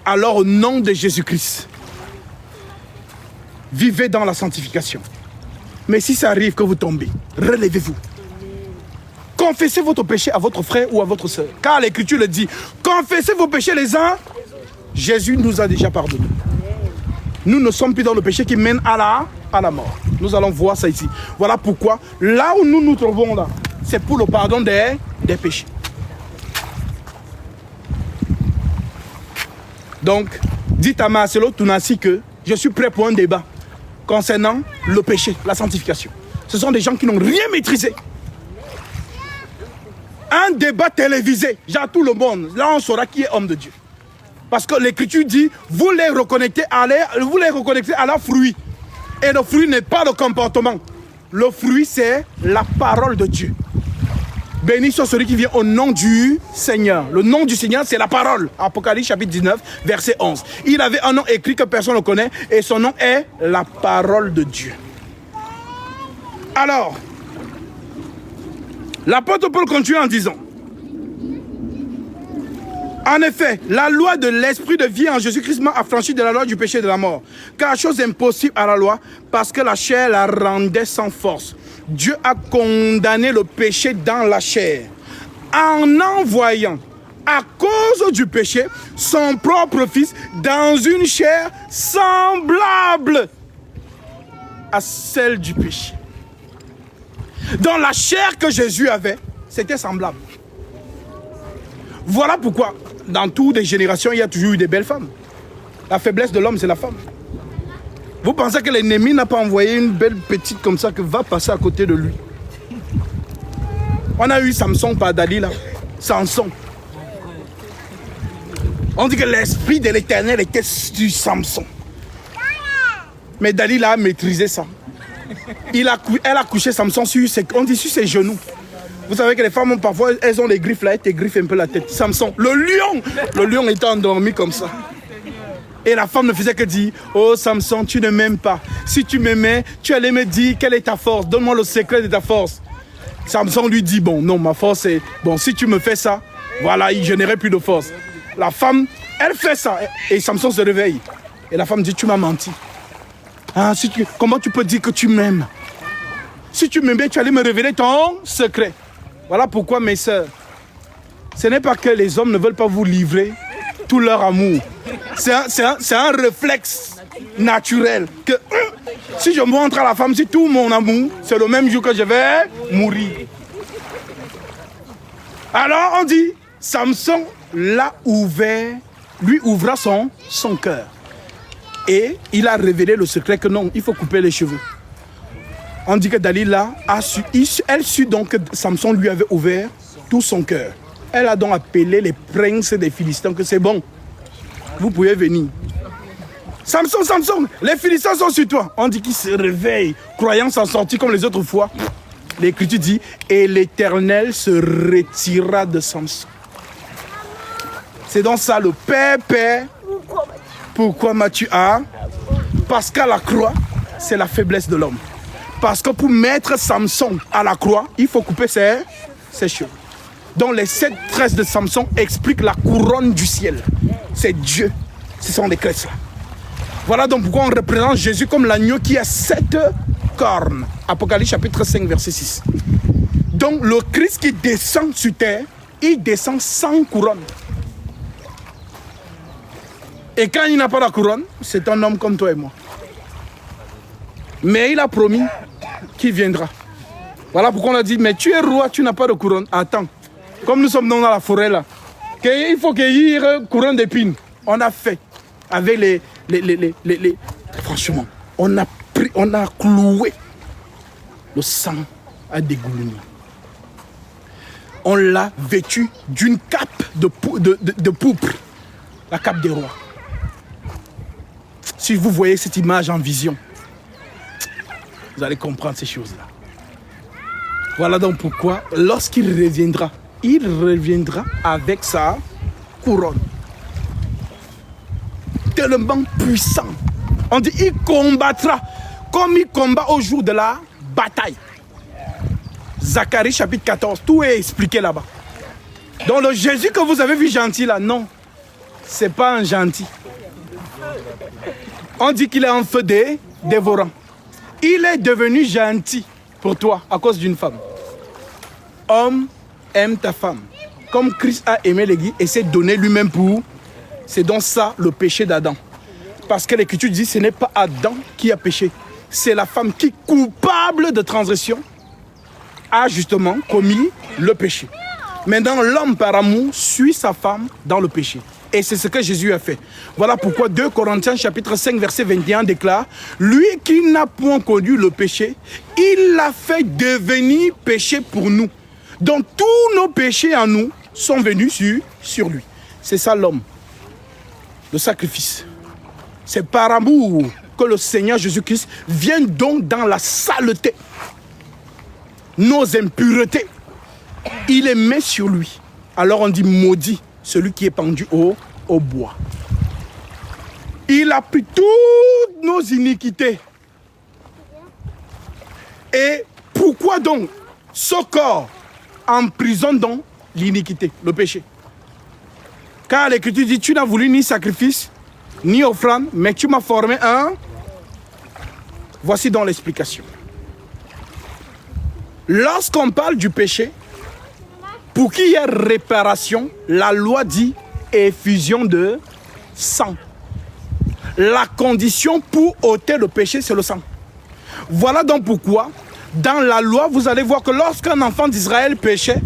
Alors, au nom de Jésus-Christ, vivez dans la sanctification. Mais si ça arrive que vous tombez, relevez-vous. Confessez votre péché à votre frère ou à votre soeur. Car l'Écriture le dit, confessez vos péchés les uns. Jésus nous a déjà pardonné. Nous ne sommes plus dans le péché qui mène à la mort. Nous allons voir ça ici. Voilà pourquoi, là où nous nous trouvons là, c'est pour le pardon des péchés. Donc, dites à Marcelo Tounassi que je suis prêt pour un débat concernant le péché, la sanctification. Ce sont des gens qui n'ont rien maîtrisé. Un débat télévisé, genre tout le monde, là on saura qui est homme de Dieu. Parce que l'Écriture dit, vous les reconnectez à leur fruit. Et le fruit n'est pas le comportement. Le fruit, c'est la parole de Dieu. Béni soit celui qui vient au nom du Seigneur. Le nom du Seigneur, c'est la parole. Apocalypse chapitre 19, verset 11. Il avait un nom écrit que personne ne connaît et son nom est la parole de Dieu. Alors, l'apôtre Paul continue en disant, en effet, la loi de l'esprit de vie en Jésus-Christ m'a affranchi de la loi du péché et de la mort. Car chose impossible à la loi, parce que la chair la rendait sans force. Dieu a condamné le péché dans la chair, en envoyant, à cause du péché, son propre fils dans une chair semblable à celle du péché. Dans la chair que Jésus avait, c'était semblable. Voilà pourquoi, dans toutes les générations, il y a toujours eu des belles femmes. La faiblesse de l'homme, c'est la femme. Vous pensez que l'ennemi n'a pas envoyé une belle petite comme ça qui va passer à côté de lui? On a eu Samson par Dalila. Samson. On dit que l'esprit de l'Éternel était sur Samson. Mais Dalila a maîtrisé ça. Elle a couché Samson sur ses genoux. Vous savez que les femmes ont parfois, elles ont les griffes là, elles te griffent un peu la tête. Samson, le lion était endormi comme ça. Et la femme ne faisait que dire, oh Samson, tu ne m'aimes pas. Si tu m'aimais, tu allais me dire quelle est ta force. Donne-moi le secret de ta force. Samson lui dit, bon, non, ma force est, bon, si tu me fais ça, voilà, je n'aurai plus de force. La femme, elle fait ça. Et Samson se réveille. Et la femme dit, tu m'as menti. Ah, comment tu peux dire que tu m'aimes? Si tu m'aimais, tu allais me révéler ton secret. Voilà pourquoi, mes sœurs, ce n'est pas que les hommes ne veulent pas vous livrer tout leur amour. C'est un réflexe naturel que si je montre à la femme, si tout mon amour, c'est le même jour que je vais mourir. Alors on dit, Samson l'a ouvert, lui ouvra son cœur. Et il a révélé le secret que non, il faut couper les cheveux. On dit que Dalila a su, elle sut donc que Samson lui avait ouvert tout son cœur. Elle a donc appelé les princes des Philistins que c'est bon, vous pouvez venir. Samson, Samson, les Philistins sont sur toi. On dit qu'il se réveille, croyant s'en sortir comme les autres fois. L'Écriture dit, et l'Éternel se retira de Samson. C'est donc ça le Père. Pourquoi m'as-tu à? Parce qu'à la croix, c'est la faiblesse de l'homme. Parce que pour mettre Samson à la croix, il faut couper ses cheveux. Donc les 7 tresses de Samson expliquent la couronne du ciel. C'est Dieu. Ce sont les tresses là. Voilà donc pourquoi on représente Jésus comme l'agneau qui a 7 cornes. Apocalypse chapitre 5 verset 6. Donc le Christ qui descend sur terre, il descend sans couronne. Et quand il n'a pas la couronne, c'est un homme comme toi et moi. Mais il a promis qu'il viendra. Voilà pourquoi on a dit, mais tu es roi, tu n'as pas de couronne. Attends, comme nous sommes dans la forêt là, il faut qu'il y ait une couronne d'épines. On a fait avec les franchement, on a cloué le sang à dégouliner. On l'a vêtu d'une cape de pourpre, la cape des rois. Si vous voyez cette image en vision, vous allez comprendre ces choses-là. Voilà donc pourquoi, lorsqu'il reviendra avec sa couronne. Tellement puissant. On dit, il combattra comme il combat au jour de la bataille. Zacharie chapitre 14, tout est expliqué là-bas. Donc le Jésus que vous avez vu gentil là, non, c'est pas un gentil. On dit qu'il est un feu dévorant. Il est devenu gentil pour toi à cause d'une femme. Homme, aime ta femme. Comme Christ a aimé l'Église et s'est donné lui-même pour. C'est donc ça le péché d'Adam. Parce que l'Écriture dit que ce n'est pas Adam qui a péché. C'est la femme qui, coupable de transgression, a justement commis le péché. Maintenant, l'homme par amour suit sa femme dans le péché. Et c'est ce que Jésus a fait. Voilà pourquoi 2 Corinthiens chapitre 5 verset 21 déclare, lui qui n'a point connu le péché, il l'a fait devenir péché pour nous. Donc tous nos péchés en nous sont venus sur lui. C'est ça l'homme. Le sacrifice. C'est par amour que le Seigneur Jésus-Christ vient donc dans la saleté, nos impuretés. Il les met sur lui. Alors on dit maudit celui qui est pendu au bois. Il a pris toutes nos iniquités. Et pourquoi donc ce corps emprisonne donc l'iniquité, le péché? Car l'Écriture dit, tu n'as voulu ni sacrifice, ni offrande, mais tu m'as formé un. Voici donc l'explication. Lorsqu'on parle du péché, pour qu'il y ait réparation, la loi dit effusion de sang. La condition pour ôter le péché, c'est le sang. Voilà donc pourquoi, dans la loi, vous allez voir que lorsqu'un enfant d'Israël péchait,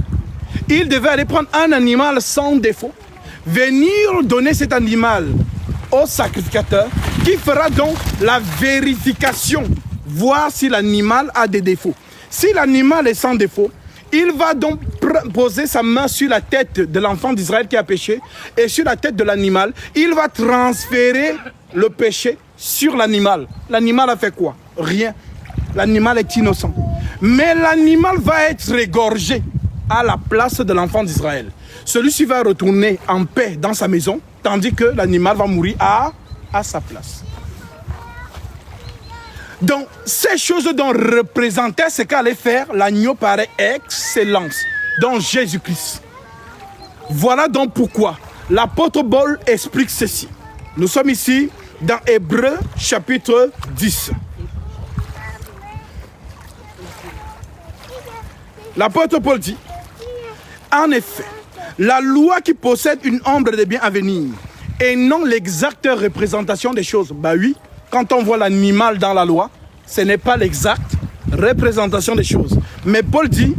il devait aller prendre un animal sans défaut, venir donner cet animal au sacrificateur, qui fera donc la vérification, voir si l'animal a des défauts. Si l'animal est sans défaut, il va donc poser sa main sur la tête de l'enfant d'Israël qui a péché et sur la tête de l'animal. Il va transférer le péché sur l'animal. L'animal a fait quoi? Rien. L'animal est innocent. Mais l'animal va être égorgé à la place de l'enfant d'Israël. Celui-ci va retourner en paix dans sa maison, tandis que l'animal va mourir à sa place. Donc, ces choses dont représentaient ce qu'allait faire l'agneau par excellence, donc Jésus-Christ. Voilà donc pourquoi l'apôtre Paul explique ceci. Nous sommes ici dans Hébreux chapitre 10. L'apôtre Paul dit, en effet, la loi qui possède une ombre des biens à venir et non l'exacte représentation des choses. Bah oui, quand on voit l'animal dans la loi, ce n'est pas l'exacte représentation des choses. Mais Paul dit,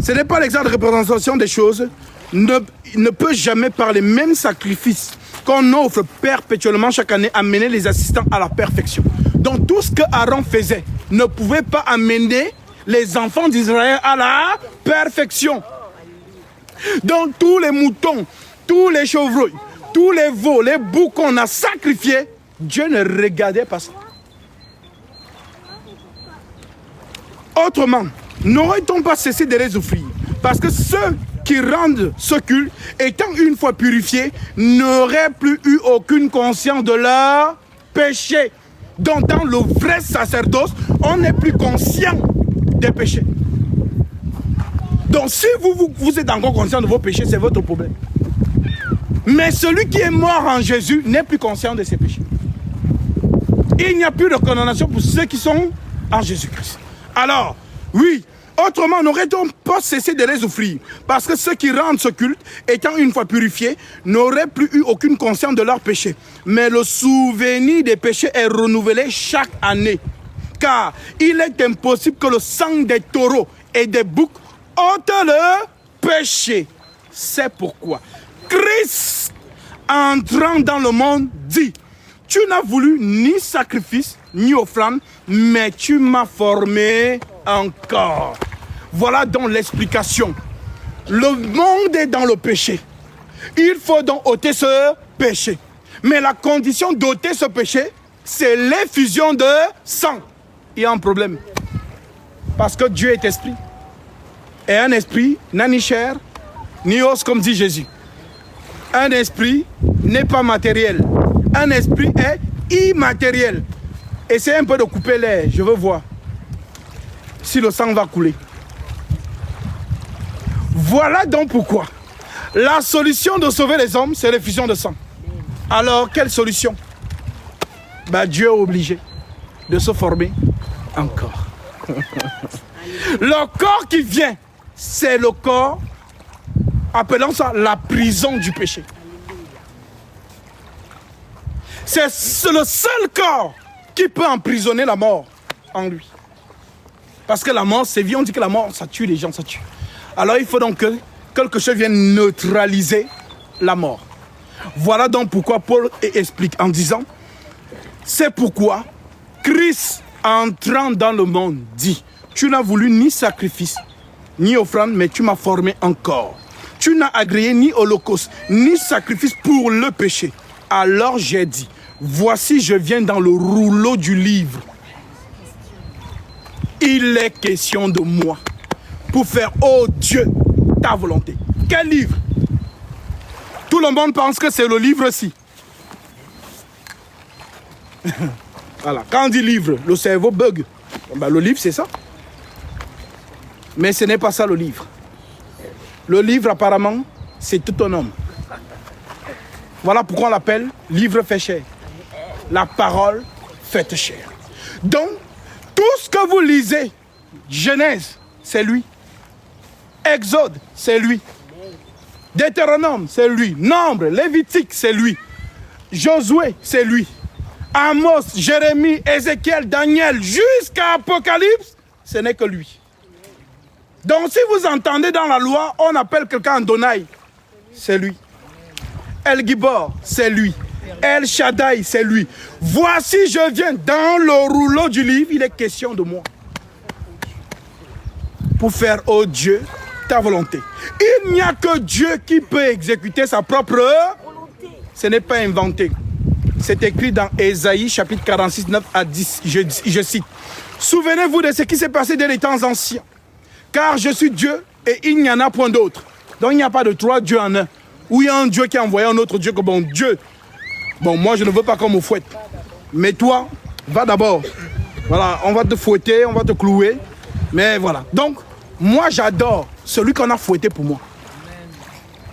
ce n'est pas l'exacte représentation des choses, ne peut jamais par les mêmes sacrifices qu'on offre perpétuellement chaque année amener les assistants à la perfection. Donc tout ce que Aaron faisait ne pouvait pas amener les enfants d'Israël à la perfection. Donc tous les moutons, tous les chevreuils, tous les veaux, les boucs qu'on a sacrifiés, Dieu ne regardait pas ça. Autrement, n'aurait-on pas cessé de les offrir? Parce que ceux qui rendent ce culte, étant une fois purifiés, n'auraient plus eu aucune conscience de leur péché. Donc dans le vrai sacerdoce, on n'est plus conscient des péchés. Donc si vous êtes encore conscient de vos péchés, c'est votre problème. Mais celui qui est mort en Jésus n'est plus conscient de ses péchés. Il n'y a plus de condamnation pour ceux qui sont en Jésus-Christ. Alors, oui, autrement, n'aurait-on pas cessé de les offrir? Parce que ceux qui rendent ce culte, étant une fois purifiés, n'auraient plus eu aucune conscience de leurs péchés. Mais le souvenir des péchés est renouvelé chaque année. Car il est impossible que le sang des taureaux et des boucs ôte le péché. C'est pourquoi Christ, entrant dans le monde, dit: tu n'as voulu ni sacrifice, ni offrande, mais tu m'as formé encore. Voilà donc l'explication. Le monde est dans le péché. Il faut donc ôter ce péché. Mais la condition d'ôter ce péché, c'est l'effusion de sang. Il y a un problème. Parce que Dieu est esprit. Et un esprit n'a ni chair, ni os, comme dit Jésus. Un esprit n'est pas matériel. Un esprit est immatériel. Essayez un peu de couper l'air, je veux voir si le sang va couler. Voilà donc pourquoi la solution de sauver les hommes, c'est l'effusion de sang. Alors, quelle solution? Dieu est obligé de se former encore. Le corps qui vient, c'est le corps, appelons ça la prison du péché. C'est le seul corps qui peut emprisonner la mort en lui. Parce que la mort, c'est vie. On dit que la mort, ça tue les gens, ça tue. Alors il faut donc que quelque chose vienne neutraliser la mort. Voilà donc pourquoi Paul explique en disant: c'est pourquoi Christ, entrant dans le monde, dit: tu n'as voulu ni sacrifice, ni offrande, mais tu m'as formé encore. Tu n'as agréé ni holocauste, ni sacrifice pour le péché. Alors j'ai dit: voici, je viens dans le rouleau du livre. Il est question de moi pour faire, oh Dieu, ta volonté. Quel livre? Tout le monde pense que c'est le livre-ci. Voilà. Quand on dit livre, le cerveau bug. Le livre, c'est ça. Mais ce n'est pas ça le livre. Le livre, apparemment, c'est tout un homme. Voilà pourquoi on l'appelle livre fait chair. La parole faite chair. Donc, tout ce que vous lisez, Genèse, c'est lui. Exode, c'est lui. Deutéronome, c'est lui. Nombre, Lévitique, c'est lui. Josué, c'est lui. Amos, Jérémie, Ézéchiel, Daniel, jusqu'à Apocalypse, ce n'est que lui. Donc si vous entendez dans la loi, on appelle quelqu'un Adonai, c'est lui. El Gibor, c'est lui. El Shaddai, c'est lui. Voici, je viens dans le rouleau du livre, il est question de moi. Pour faire, oh Dieu, ta volonté. Il n'y a que Dieu qui peut exécuter sa propre volonté. Ce n'est pas inventé. C'est écrit dans Ésaïe chapitre 46, 9 à 10. Je cite: souvenez-vous de ce qui s'est passé dès les temps anciens. Car je suis Dieu et il n'y en a point d'autre. Donc il n'y a pas de trois dieux en un. Ou il y a un Dieu qui a envoyé un autre Dieu comme bon Dieu. Bon, moi je ne veux pas qu'on me fouette. Mais toi, va d'abord. Voilà, on va te fouetter, on va te clouer. Mais voilà. Donc, moi j'adore celui qu'on a fouetté pour moi.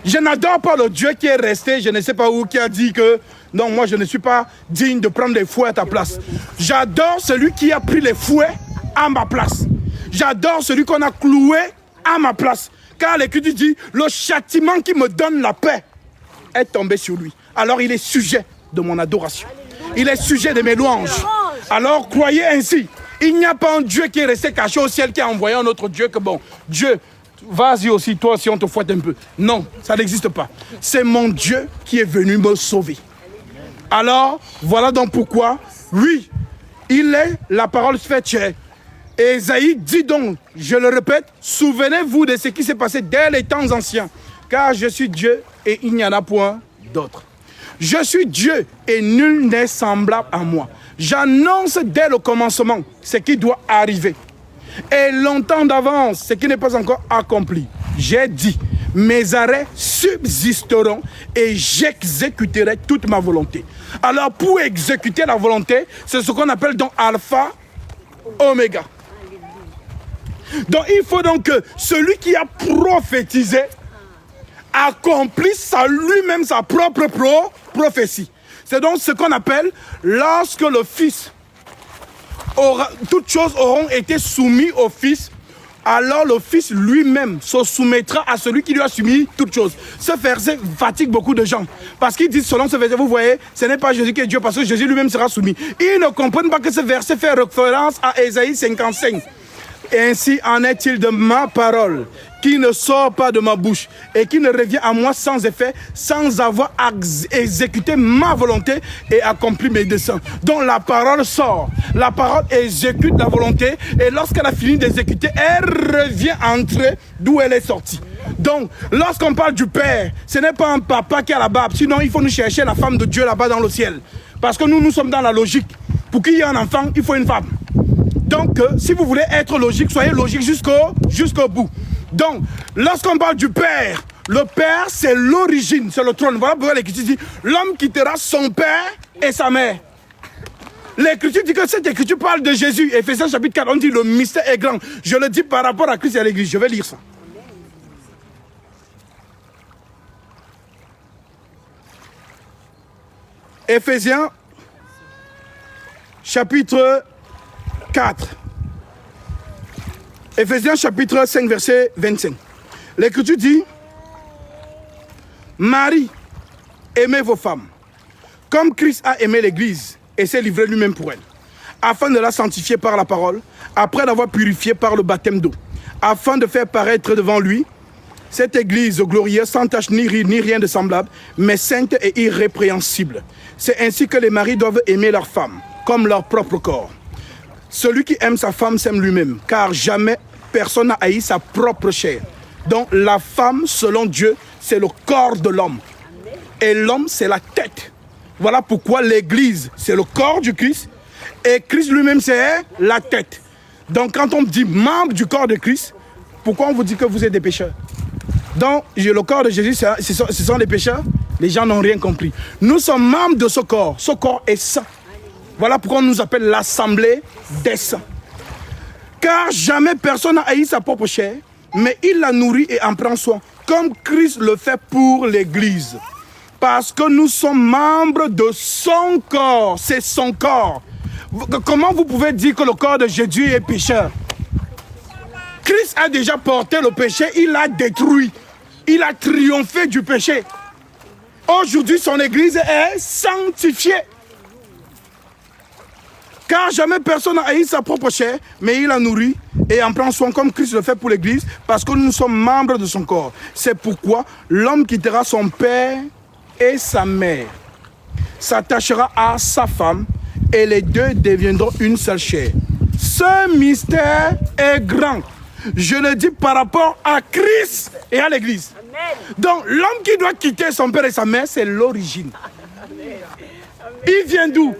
Je n'adore pas le Dieu qui est resté, je ne sais pas où, qui a dit que non, moi je ne suis pas digne de prendre des fouets à ta place. J'adore celui qui a pris les fouets à ma place. J'adore celui qu'on a cloué à ma place. Car l'Écriture dit, le châtiment qui me donne la paix est tombé sur lui. alors il est sujet de mon adoration. Il est sujet de mes louanges. Alors croyez ainsi, il n'y a pas un Dieu qui est resté caché au ciel, qui a envoyé un autre Dieu que bon, Dieu, vas-y aussi, toi aussi on te fouette un peu. Non, ça n'existe pas. C'est mon Dieu qui est venu me sauver. Alors, voilà donc pourquoi, oui, il est la parole faite chair. Et Esaïe dit donc, je le répète, souvenez-vous de ce qui s'est passé dès les temps anciens, car je suis Dieu et il n'y en a point d'autre. Je suis Dieu et nul n'est semblable à moi. J'annonce dès le commencement ce qui doit arriver. Et longtemps d'avance, ce qui n'est pas encore accompli. J'ai dit, mes arrêts subsisteront et j'exécuterai toute ma volonté. Alors pour exécuter la volonté, c'est ce qu'on appelle donc alpha, oméga. Donc il faut donc que celui qui a prophétisé accomplisse lui-même sa propre prophétie. C'est donc ce qu'on appelle lorsque le Fils toutes choses auront été soumises au Fils, alors le Fils lui-même se soumettra à celui qui lui a soumis toutes choses. Ce verset fatigue beaucoup de gens. Parce qu'ils disent selon ce verset, vous voyez, ce n'est pas Jésus qui est Dieu, parce que Jésus lui-même sera soumis. Ils ne comprennent pas que ce verset fait référence à Ésaïe 55. Ainsi en est-il de ma parole, qui ne sort pas de ma bouche et qui ne revient à moi sans effet, sans avoir exécuté ma volonté et accompli mes desseins. Donc la parole sort, la parole exécute la volonté et lorsqu'elle a fini d'exécuter, elle revient entrer d'où elle est sortie. Donc lorsqu'on parle du Père, ce n'est pas un papa qui a la barbe, sinon il faut nous chercher la femme de Dieu là-bas dans le ciel. Parce que nous sommes dans la logique. Pour qu'il y ait un enfant, il faut une femme. Donc, si vous voulez être logique, soyez logique jusqu'au bout. Donc, lorsqu'on parle du Père, le Père, c'est l'origine, c'est le trône. Voilà pourquoi l'Écriture dit, l'homme quittera son père et sa mère. L'Écriture dit que cette Écriture parle de Jésus. Éphésiens chapitre 4, on dit le mystère est grand. Je le dis par rapport à Christ et à l'Église. Je vais lire ça. Éphésiens chapitre 4. Éphésiens chapitre 5, verset 25. L'Écriture dit, Marie, aimez vos femmes, comme Christ a aimé l'Église et s'est livré lui-même pour elle, afin de la sanctifier par la parole, après l'avoir purifiée par le baptême d'eau, afin de faire paraître devant lui cette Église glorieuse, sans tache ni rien de semblable, mais sainte et irrépréhensible. C'est ainsi que les maris doivent aimer leurs femmes, comme leur propre corps. Celui qui aime sa femme s'aime lui-même, car jamais personne n'a haï sa propre chair. Donc la femme, selon Dieu, c'est le corps de l'homme. Et l'homme, c'est la tête. Voilà pourquoi l'Église, c'est le corps du Christ. Et Christ lui-même, c'est la tête. Donc quand on dit membre du corps de Christ, pourquoi on vous dit que vous êtes des pécheurs? Donc le corps de Jésus, ce sont les pécheurs. Les gens n'ont rien compris. Nous sommes membres de ce corps. Ce corps est saint. Voilà pourquoi on nous appelle l'assemblée des saints. Car jamais personne n'a haï sa propre chair, mais il la nourrit et en prend soin, comme Christ le fait pour l'Église. Parce que nous sommes membres de son corps. C'est son corps. Comment vous pouvez dire que le corps de Jésus est pécheur? Christ a déjà porté le péché, il l'a détruit. Il a triomphé du péché. Aujourd'hui, son Église est sanctifiée. Car jamais personne n'a haï sa propre chair, mais il la nourrit et en prend soin comme Christ le fait pour l'Église, parce que nous sommes membres de son corps. C'est pourquoi l'homme quittera son père et sa mère, s'attachera à sa femme, et les deux deviendront une seule chair. Ce mystère est grand. Je le dis par rapport à Christ et à l'Église. Donc l'homme qui doit quitter son père et sa mère, c'est l'origine. Il vient d'où?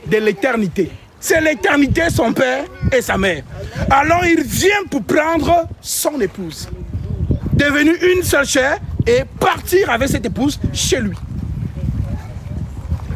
De l'éternité. C'est l'éternité, son père et sa mère. Alors il vient pour prendre son épouse, devenue une seule chair, et partir avec cette épouse chez lui.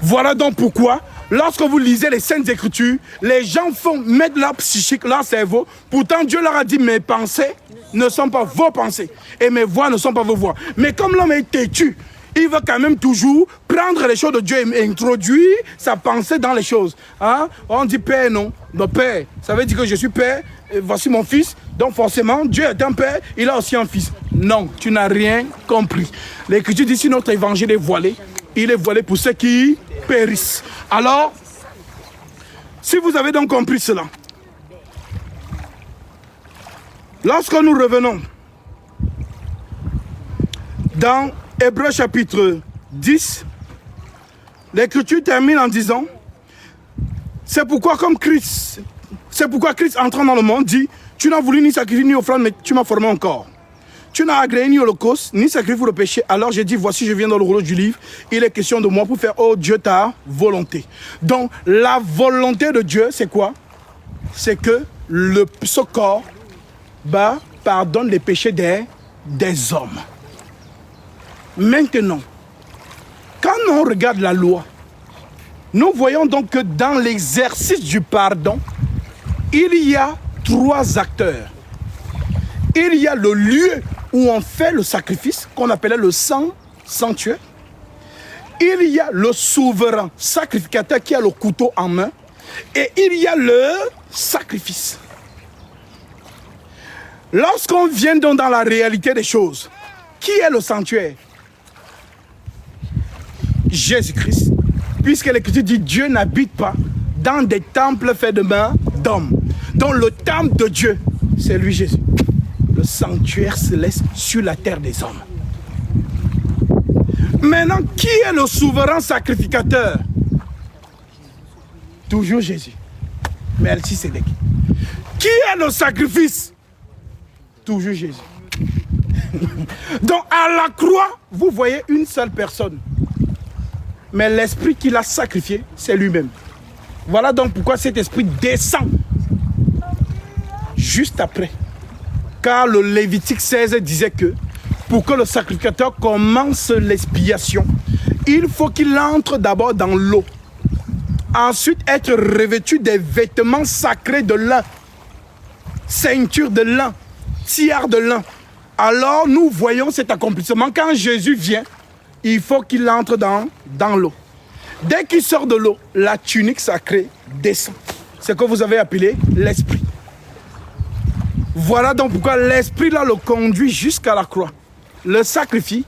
Voilà donc pourquoi, lorsque vous lisez les Saintes Écritures, les gens font mettre leur psychique, leur cerveau. Pourtant Dieu leur a dit, mes pensées ne sont pas vos pensées et mes voix ne sont pas vos voix. Mais comme l'homme est têtu, il va quand même toujours prendre les choses de Dieu et introduire sa pensée dans les choses. Hein? On dit père, non. Le père, ça veut dire que je suis père, et voici mon fils. Donc forcément, Dieu est un père, il a aussi un fils. Non, tu n'as rien compris. L'Écriture dit, si notre évangile est voilé, il est voilé pour ceux qui périssent. Alors, si vous avez donc compris cela, lorsque nous revenons dans Hébreux chapitre 10, l'Écriture termine en disant, c'est pourquoi Christ entrant dans le monde dit, tu n'as voulu ni sacrifier ni offrande, mais tu m'as formé un corps. Tu n'as agréé ni holocauste, ni sacrifice pour le péché. Alors j'ai dit, voici, je viens dans le rouleau du livre. Il est question de moi pour faire, oh Dieu, ta volonté. Donc, la volonté de Dieu, c'est quoi? C'est que ce corps pardonne les péchés des hommes. Maintenant, quand on regarde la loi, nous voyons donc que dans l'exercice du pardon, il y a 3 acteurs. Il y a le lieu où on fait le sacrifice, qu'on appelait le sanctuaire. Il y a le souverain sacrificateur qui a le couteau en main. Et il y a le sacrifice. Lorsqu'on vient donc dans la réalité des choses, qui est le sanctuaire? Jésus-Christ. Puisque l'Écriture dit Dieu n'habite pas dans des temples faits de mains d'hommes. Donc le temple de Dieu, c'est lui Jésus. Le sanctuaire céleste sur la terre des hommes. Maintenant, qui est le souverain sacrificateur? Toujours Jésus. Merci Sédèque. Qui est le sacrifice? Toujours Jésus. Donc à la croix, vous voyez une seule personne. Mais l'esprit qui l'a sacrifié, c'est lui-même. Voilà donc pourquoi cet esprit descend juste après. Car le Lévitique 16 disait que pour que le sacrificateur commence l'expiation, il faut qu'il entre d'abord dans l'eau. Ensuite, être revêtu des vêtements sacrés de lin, ceinture de lin, tiare de lin. Alors nous voyons cet accomplissement. Quand Jésus vient, il faut qu'il entre dans l'eau. Dès qu'il sort de l'eau, la tunique sacrée descend. C'est ce que vous avez appelé l'esprit. Voilà donc pourquoi l'esprit là le conduit jusqu'à la croix. Le sacrifie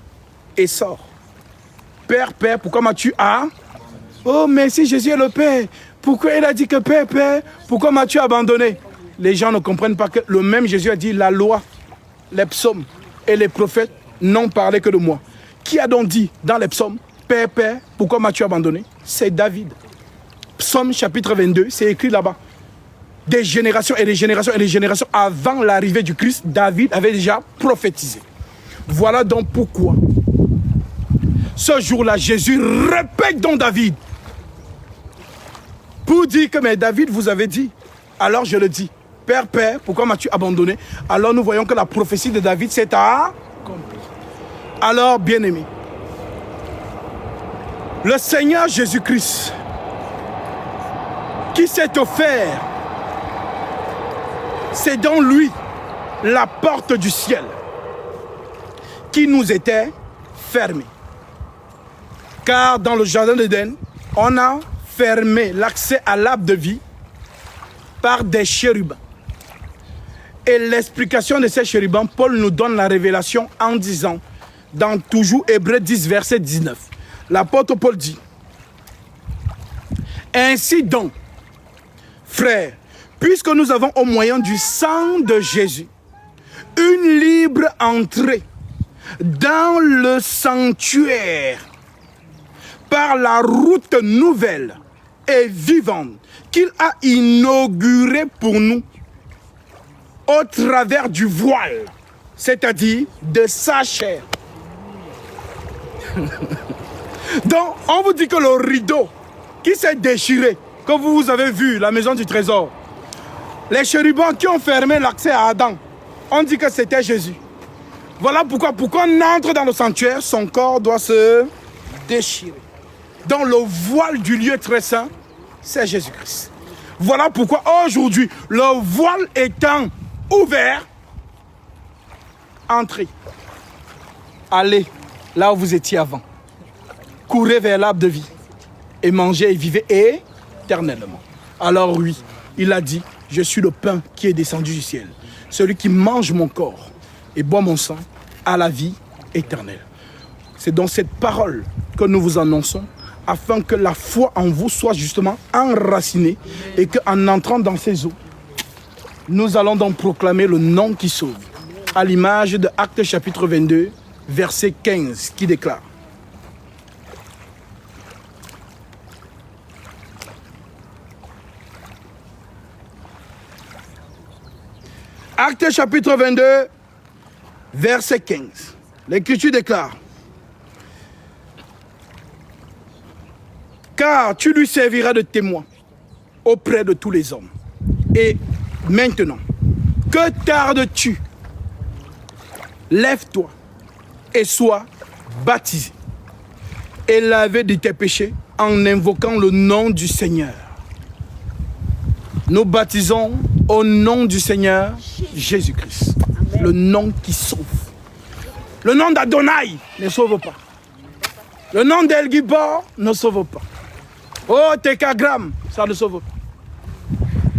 et sort. Père, Père, pourquoi m'as-tu Oh, mais si Jésus est le Père, pourquoi il a dit que Père, Père, pourquoi m'as-tu abandonné? Les gens ne comprennent pas que le même Jésus a dit la loi, les psaumes et les prophètes n'ont parlé que de moi. Qui a donc dit dans les psaumes, Père, Père, pourquoi m'as-tu abandonné? C'est David. Psaume chapitre 22, c'est écrit là-bas. Des générations et des générations et des générations avant l'arrivée du Christ, David avait déjà prophétisé. Voilà donc pourquoi ce jour-là, Jésus répète donc David pour dire que mais David vous avait dit. Alors je le dis, Père, Père, pourquoi m'as-tu abandonné? Alors nous voyons que la prophétie de David s'est accomplie. Alors, bien-aimés, le Seigneur Jésus-Christ qui s'est offert, c'est dans lui la porte du ciel qui nous était fermée. Car dans le jardin d'Éden, on a fermé l'accès à l'arbre de vie par des chérubins. Et l'explication de ces chérubins, Paul nous donne la révélation en disant, dans toujours Hébreux 10, verset 19, l'apôtre Paul dit, ainsi donc, frères, puisque nous avons au moyen du sang de Jésus une libre entrée dans le sanctuaire par la route nouvelle et vivante qu'il a inaugurée pour nous au travers du voile, c'est-à-dire de sa chair. Donc, on vous dit que le rideau qui s'est déchiré, que vous avez vu, la maison du trésor, les chérubins qui ont fermé l'accès à Adam, on dit que c'était Jésus. Voilà pourquoi on entre dans le sanctuaire, son corps doit se déchirer. Donc le voile du lieu très saint, c'est Jésus-Christ. Voilà pourquoi aujourd'hui, le voile étant ouvert, entrez. Allez là où vous étiez avant. Courez vers l'arbre de vie et mangez et vivez éternellement. Alors oui, il a dit, je suis le pain qui est descendu du ciel. Celui qui mange mon corps et boit mon sang a la vie éternelle. C'est dans cette parole que nous vous annonçons, afin que la foi en vous soit justement enracinée et qu'en entrant dans ces eaux, nous allons donc proclamer le nom qui sauve, à l'image de Actes chapitre 22, verset 15, qui déclare: Actes chapitre 22, verset 15. L'Écriture déclare: car tu lui serviras de témoin auprès de tous les hommes. Et maintenant, que tardes-tu? Lève-toi et sois baptisé et lavé de tes péchés en invoquant le nom du Seigneur. Nous baptisons au nom du Seigneur Jésus-Christ, le nom qui sauve. Le nom d'Adonai ne sauve pas. Le nom d'El Gibor ne sauve pas. Oh, Tekagram, ça ne sauve pas.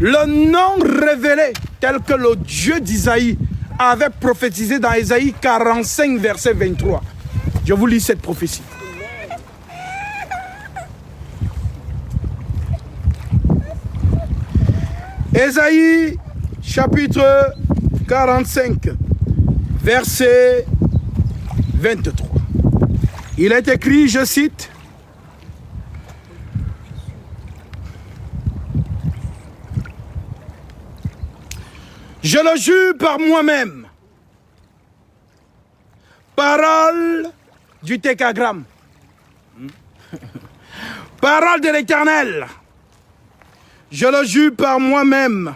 Le nom révélé, tel que le Dieu d'Isaïe avait prophétisé dans Isaïe 45, verset 23. Je vous lis cette prophétie. Isaïe chapitre 45, verset 23. Il est écrit, je cite: je le jure par moi-même, parole du Tekagram, parole de l'Éternel, je le jure par moi-même,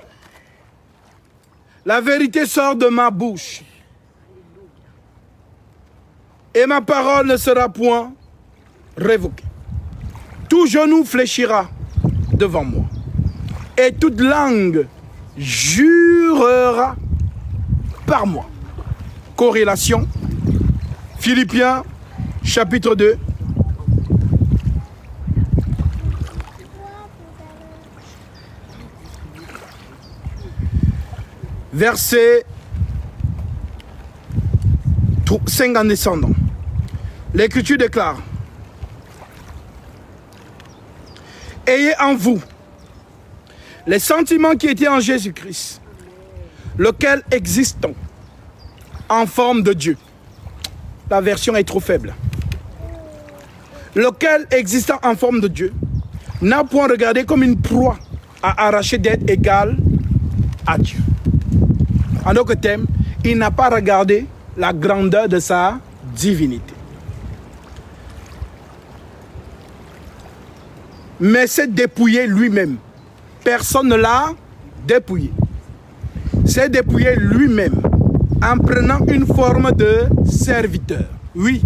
la vérité sort de ma bouche, et ma parole ne sera point révoquée. Tout genou fléchira devant moi, et toute langue jurera par moi. Corrélation, Philippiens chapitre 2, verset 5 en descendant. L'Écriture déclare: ayez en vous les sentiments qui étaient en Jésus-Christ, lequel existant en forme de Dieu. La version est trop faible. Lequel existant en forme de Dieu n'a point regardé comme une proie à arracher d'être égal à Dieu. En d'autres termes, il n'a pas regardé la grandeur de sa divinité, mais s'est dépouillé lui-même. Personne ne l'a dépouillé. S'est dépouillé lui-même en prenant une forme de serviteur. Oui,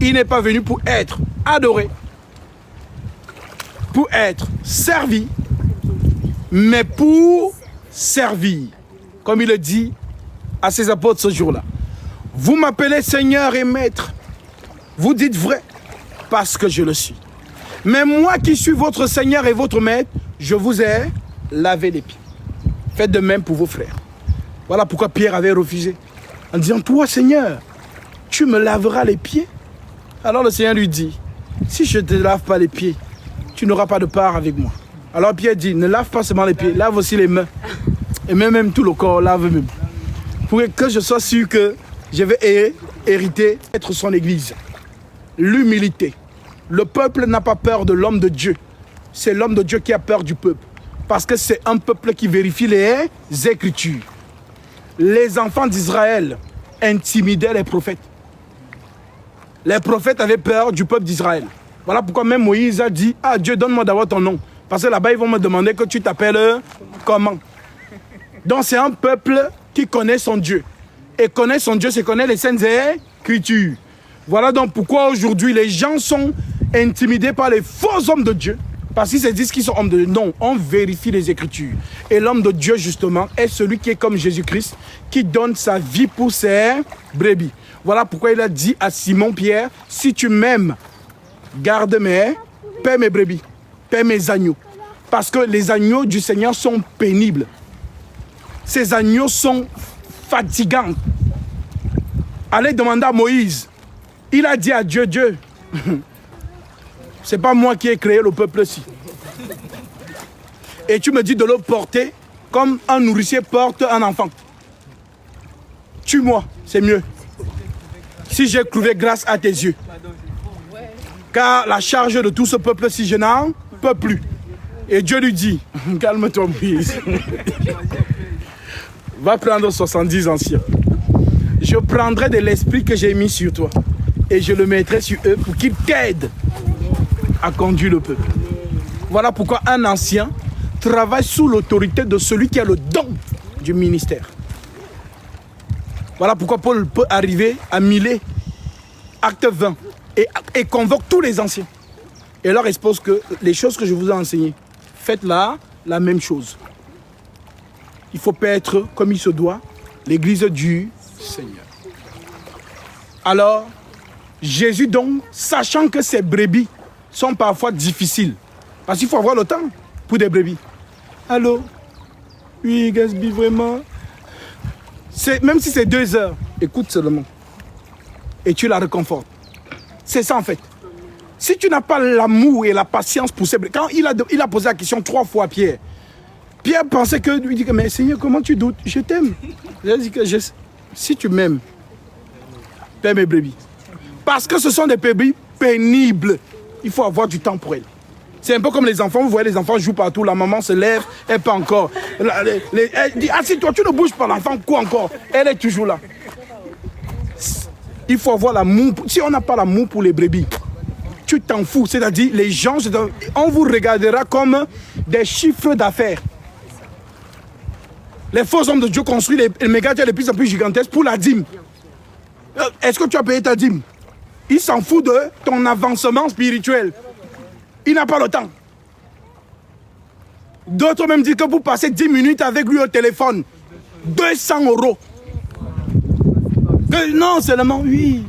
il n'est pas venu pour être adoré, pour être servi, mais pour servir. Comme il le dit à ses apôtres ce jour-là. Vous m'appelez Seigneur et Maître. Vous dites vrai, parce que je le suis. Mais moi qui suis votre Seigneur et votre Maître, je vous ai lavé les pieds. Faites de même pour vos frères. Voilà pourquoi Pierre avait refusé. En disant, toi Seigneur, tu me laveras les pieds? Alors le Seigneur lui dit, si je ne te lave pas les pieds, tu n'auras pas de part avec moi. Alors Pierre dit, ne lave pas seulement les pieds, lave aussi les mains. Et même tout le corps, lave même. Pour que je sois sûr que je vais hériter, être son église. L'humilité. Le peuple n'a pas peur de l'homme de Dieu. C'est l'homme de Dieu qui a peur du peuple. Parce que c'est un peuple qui vérifie les Écritures. Les enfants d'Israël intimidaient les prophètes. Les prophètes avaient peur du peuple d'Israël. Voilà pourquoi même Moïse a dit, ah Dieu, donne-moi d'abord ton nom. Parce que là-bas, ils vont me demander que tu t'appelles comment. Donc c'est un peuple qui connaît son Dieu. Et connaître son Dieu, c'est connaître les saintes Écritures. Voilà donc pourquoi aujourd'hui les gens sont intimidés par les faux hommes de Dieu. Parce qu'ils se disent qu'ils sont hommes de Dieu. Non, on vérifie les Écritures. Et l'homme de Dieu, justement, est celui qui est comme Jésus-Christ, qui donne sa vie pour ses brebis. Voilà pourquoi il a dit à Simon-Pierre, si tu m'aimes, garde paie mes brebis, paie mes agneaux. Parce que les agneaux du Seigneur sont pénibles. Ces agneaux sont fatigants. Allez demander à Moïse. Il a dit à Dieu, Dieu, C'est pas moi qui ai créé le peuple-ci. Et tu me dis de le porter comme un nourricier porte un enfant. Tue-moi, c'est mieux. Si j'ai trouvé grâce à tes yeux. Car la charge de tout ce peuple-ci, je n'en peux plus. Et Dieu lui dit, calme-toi, Moïse. Va prendre 70 anciens. Je prendrai de l'esprit que j'ai mis sur toi. Et je le mettrai sur eux pour qu'ils t'aident à conduire le peuple. Voilà pourquoi un ancien travaille sous l'autorité de celui qui a le don du ministère. Voilà pourquoi Paul peut arriver à Milet, acte 20, et convoque tous les anciens. Et leur expose que les choses que je vous ai enseignées, faites là la même chose. Il faut paître comme il se doit l'église du Seigneur. Alors, Jésus donc, sachant que ces brebis sont parfois difficiles, parce qu'il faut avoir le temps pour des brebis. Allô? Oui, Gatsby, vraiment. Même si c'est 2 heures, écoute seulement. Et tu la réconfortes. C'est ça en fait. Si tu n'as pas l'amour et la patience pour ces brebis, quand il a posé la question 3 fois à Pierre, Pierre pensait que, lui dit que, mais Seigneur, comment tu doutes? Je t'aime. J'ai dit que si tu m'aimes, paie mes brebis. Parce que ce sont des brebis pénibles. Il faut avoir du temps pour elles. C'est un peu comme les enfants. Vous voyez, les enfants jouent partout. La maman se lève, elle pas encore. Elle dit, assieds-toi, tu ne bouges pas. L'enfant quoi encore? Elle est toujours là. Il faut avoir l'amour. Si on n'a pas l'amour pour les brebis, tu t'en fous. C'est-à-dire, les gens, on vous regardera comme des chiffres d'affaires. Les faux hommes de Dieu construisent les méga de plus en plus gigantesques pour la dîme. Est-ce que tu as payé ta dîme? Il s'en fout de ton avancement spirituel. Il n'a pas le temps. D'autres même disent que vous passez 10 minutes avec lui au téléphone. 200 €. Non, seulement, oui.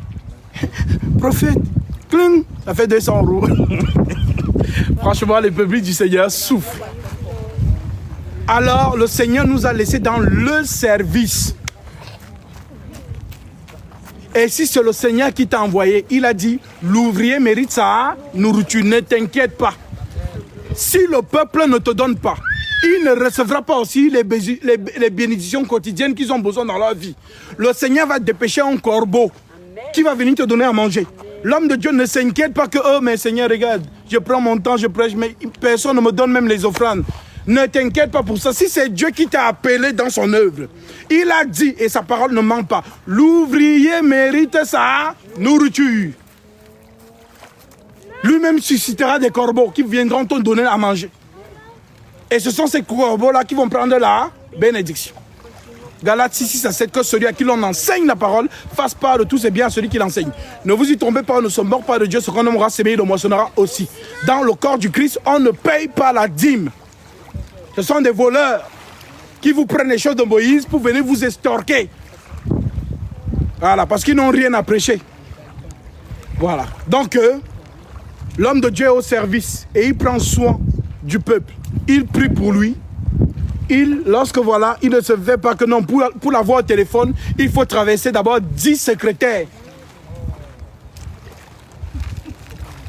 Prophète, cling, ça fait 200 €. Franchement, les peuples du Seigneur souffrent. Alors, le Seigneur nous a laissés dans le service. Et si c'est le Seigneur qui t'a envoyé, il a dit, l'ouvrier mérite sa nourriture, ne t'inquiète pas. Si le peuple ne te donne pas, il ne recevra pas aussi les bénédictions quotidiennes qu'ils ont besoin dans leur vie. Le Seigneur va dépêcher un corbeau qui va venir te donner à manger. L'homme de Dieu ne s'inquiète pas que, oh mais Seigneur, regarde, je prends mon temps, je prêche, mais personne ne me donne même les offrandes. Ne t'inquiète pas pour ça. Si c'est Dieu qui t'a appelé dans son œuvre, il a dit, et sa parole ne ment pas, l'ouvrier mérite sa nourriture. Lui-même suscitera des corbeaux qui viendront te donner à manger. Et ce sont ces corbeaux-là qui vont prendre la bénédiction. Galates 6, 6 à 7, que celui à qui l'on enseigne la parole fasse part de tous ses biens à celui qui l'enseigne. Ne vous y trompez pas, nous sommes morts par de Dieu, ce qu'on aimera s'aimer, le moissonnera aussi. Dans le corps du Christ, on ne paye pas la dîme. Ce sont des voleurs qui vous prennent les choses de Moïse pour venir vous estorquer. Voilà, parce qu'ils n'ont rien à prêcher. Voilà. Donc, l'homme de Dieu est au service et il prend soin du peuple. Il prie pour lui. Lorsque voilà, il ne se fait pas que non, pour l'avoir au téléphone, il faut traverser d'abord 10 secrétaires.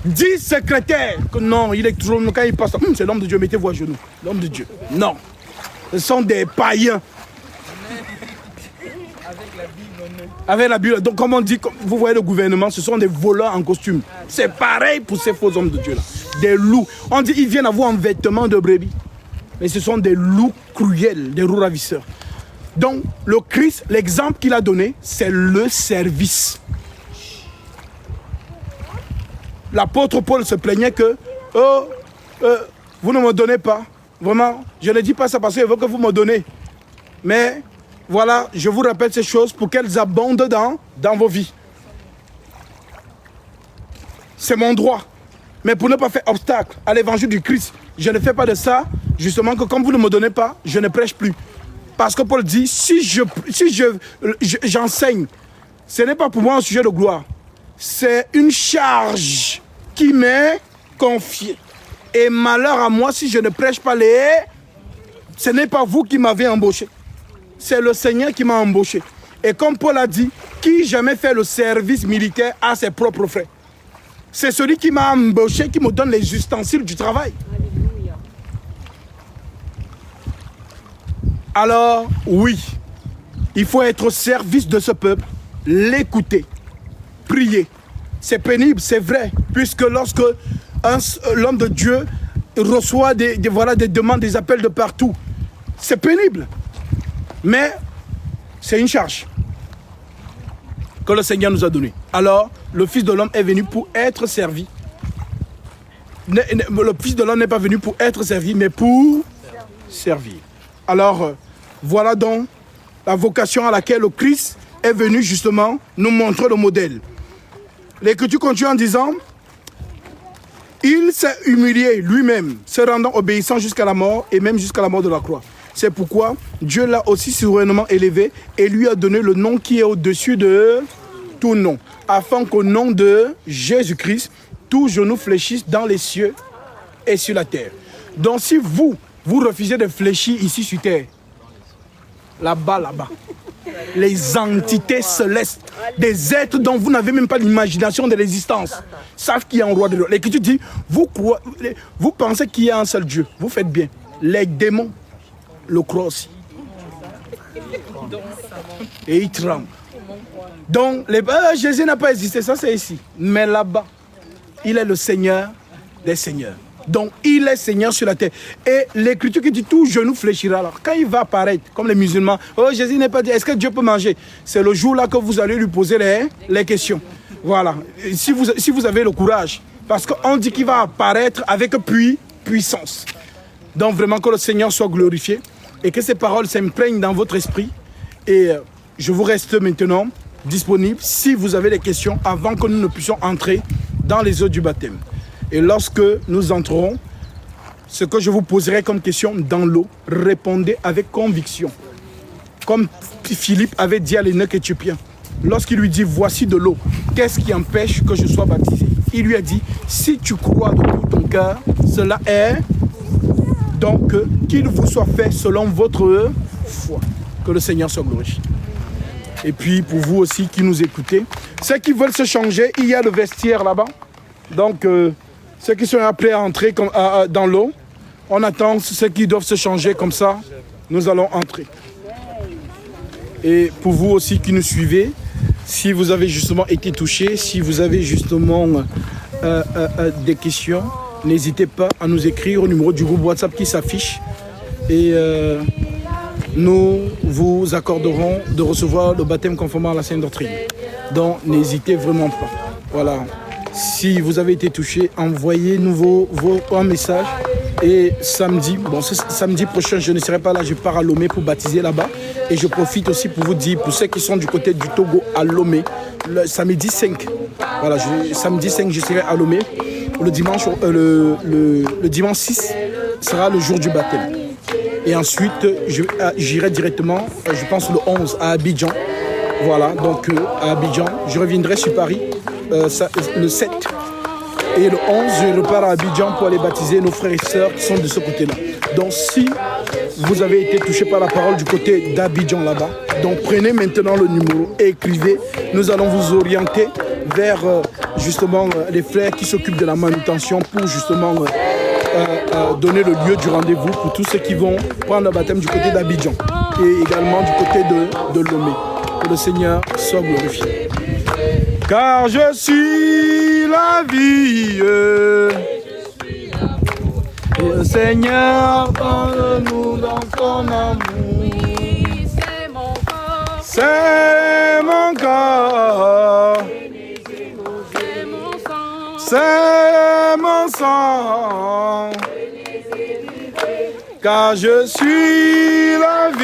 10 secrétaires. Non, il est toujours, quand il passe, c'est l'homme de Dieu, mettez-vous à genoux. L'homme de Dieu. Non. Ce sont des païens. Avec la Bible. Donc, comme on dit, vous voyez le gouvernement, ce sont des voleurs en costume. C'est pareil pour ces faux hommes de Dieu là. Des loups. On dit, ils viennent avoir un vêtement de brebis. Mais ce sont des loups cruels, des loups ravisseurs. Donc, le Christ, l'exemple qu'il a donné, c'est le service. L'apôtre Paul se plaignait que vous ne me donnez pas. Vraiment, je ne dis pas ça parce que je veux que vous me donnez. Mais voilà, je vous rappelle ces choses pour qu'elles abondent dans vos vies. C'est mon droit. Mais pour ne pas faire obstacle à l'évangile du Christ, je ne fais pas de ça, justement que comme vous ne me donnez pas, je ne prêche plus. Parce que Paul dit, si j'enseigne, ce n'est pas pour moi un sujet de gloire. C'est une charge qui m'est confiée. Et malheur à moi si je ne prêche pas ce n'est pas vous qui m'avez embauché. C'est le Seigneur qui m'a embauché. Et comme Paul a dit, qui jamais fait le service militaire à ses propres frais. C'est celui qui m'a embauché, qui me donne les ustensiles du travail. Alléluia. Alors, oui, il faut être au service de ce peuple, l'écouter, prier. C'est pénible, c'est vrai, puisque lorsque l'homme de Dieu reçoit des demandes, des appels de partout, c'est pénible. Mais c'est une charge que le Seigneur nous a donnée. Alors, le Fils de l'homme est venu pour être servi. Le Fils de l'homme n'est pas venu pour être servi, mais pour servir. Alors, voilà donc la vocation à laquelle le Christ est venu justement nous montrer le modèle. L'Écriture continue en disant, il s'est humilié lui-même, se rendant obéissant jusqu'à la mort et même jusqu'à la mort de la croix. C'est pourquoi Dieu l'a aussi souverainement élevé et lui a donné le nom qui est au-dessus de tout nom, afin qu'au nom de Jésus-Christ, tout genou fléchisse dans les cieux et sur la terre. Donc si vous refusez de fléchir ici sur terre, là-bas, les entités célestes, des êtres dont vous n'avez même pas l'imagination de l'existence, savent qu'il y a un roi de l'eau. L'Écriture dit, vous pensez qu'il y a un seul Dieu, vous faites bien. Les démons le croient aussi. Et ils tremblent. Donc, Jésus n'a pas existé, ça c'est ici. Mais là-bas, il est le Seigneur des Seigneurs. Donc, il est Seigneur sur la terre. Et l'Écriture qui dit tout genou fléchira. Alors, quand il va apparaître, comme les musulmans, oh, Jésus n'est pas dit, est-ce que Dieu peut manger? C'est le jour-là que vous allez lui poser les questions. Voilà. Et si vous avez le courage, parce qu'on dit qu'il va apparaître avec puissance. Donc, vraiment, que le Seigneur soit glorifié et que ces paroles s'imprègnent dans votre esprit. Et je vous reste maintenant disponible si vous avez des questions avant que nous ne puissions entrer dans les eaux du baptême. Et lorsque nous entrerons, ce que je vous poserai comme question dans l'eau, répondez avec conviction. Comme Philippe avait dit à l'évêque éthiopien, lorsqu'il lui dit, voici de l'eau, qu'est-ce qui empêche que je sois baptisé? Il lui a dit, si tu crois de tout ton cœur, cela est donc qu'il vous soit fait selon votre foi. Que le Seigneur soit glorifié. Et puis pour vous aussi qui nous écoutez, ceux qui veulent se changer, il y a le vestiaire là-bas. Donc ceux qui sont appelés à entrer dans l'eau, on attend ceux qui doivent se changer comme ça, nous allons entrer. Et pour vous aussi qui nous suivez, si vous avez justement été touché, si vous avez justement des questions, n'hésitez pas à nous écrire au numéro du groupe WhatsApp qui s'affiche. Et nous vous accorderons de recevoir le baptême conformément à la Sainte Doctrine. Donc n'hésitez vraiment pas. Voilà. Si vous avez été touché, envoyez-nous un message. Et samedi prochain, je ne serai pas là, je pars à Lomé pour baptiser là-bas. Et je profite aussi pour vous dire, pour ceux qui sont du côté du Togo, à Lomé, le samedi 5. Voilà, samedi 5, je serai à Lomé. Le dimanche 6 sera le jour du baptême. Et ensuite, j'irai directement, je pense le 11, à Abidjan. Voilà, donc à Abidjan. Je reviendrai sur Paris le 7. Et le 11, je repars à Abidjan pour aller baptiser nos frères et sœurs qui sont de ce côté-là. Donc si vous avez été touché par la parole du côté d'Abidjan là-bas, donc prenez maintenant le numéro et écrivez. Nous allons vous orienter vers justement les frères qui s'occupent de la manutention pour justement donner le lieu du rendez-vous pour tous ceux qui vont prendre le baptême du côté d'Abidjan et également du côté de Lomé. Que le Seigneur soit glorifié. Car je suis la vie. Et le Seigneur donne-nous dans son amour. C'est mon corps. C'est mon corps. C'est mon sang. Car je suis la vie.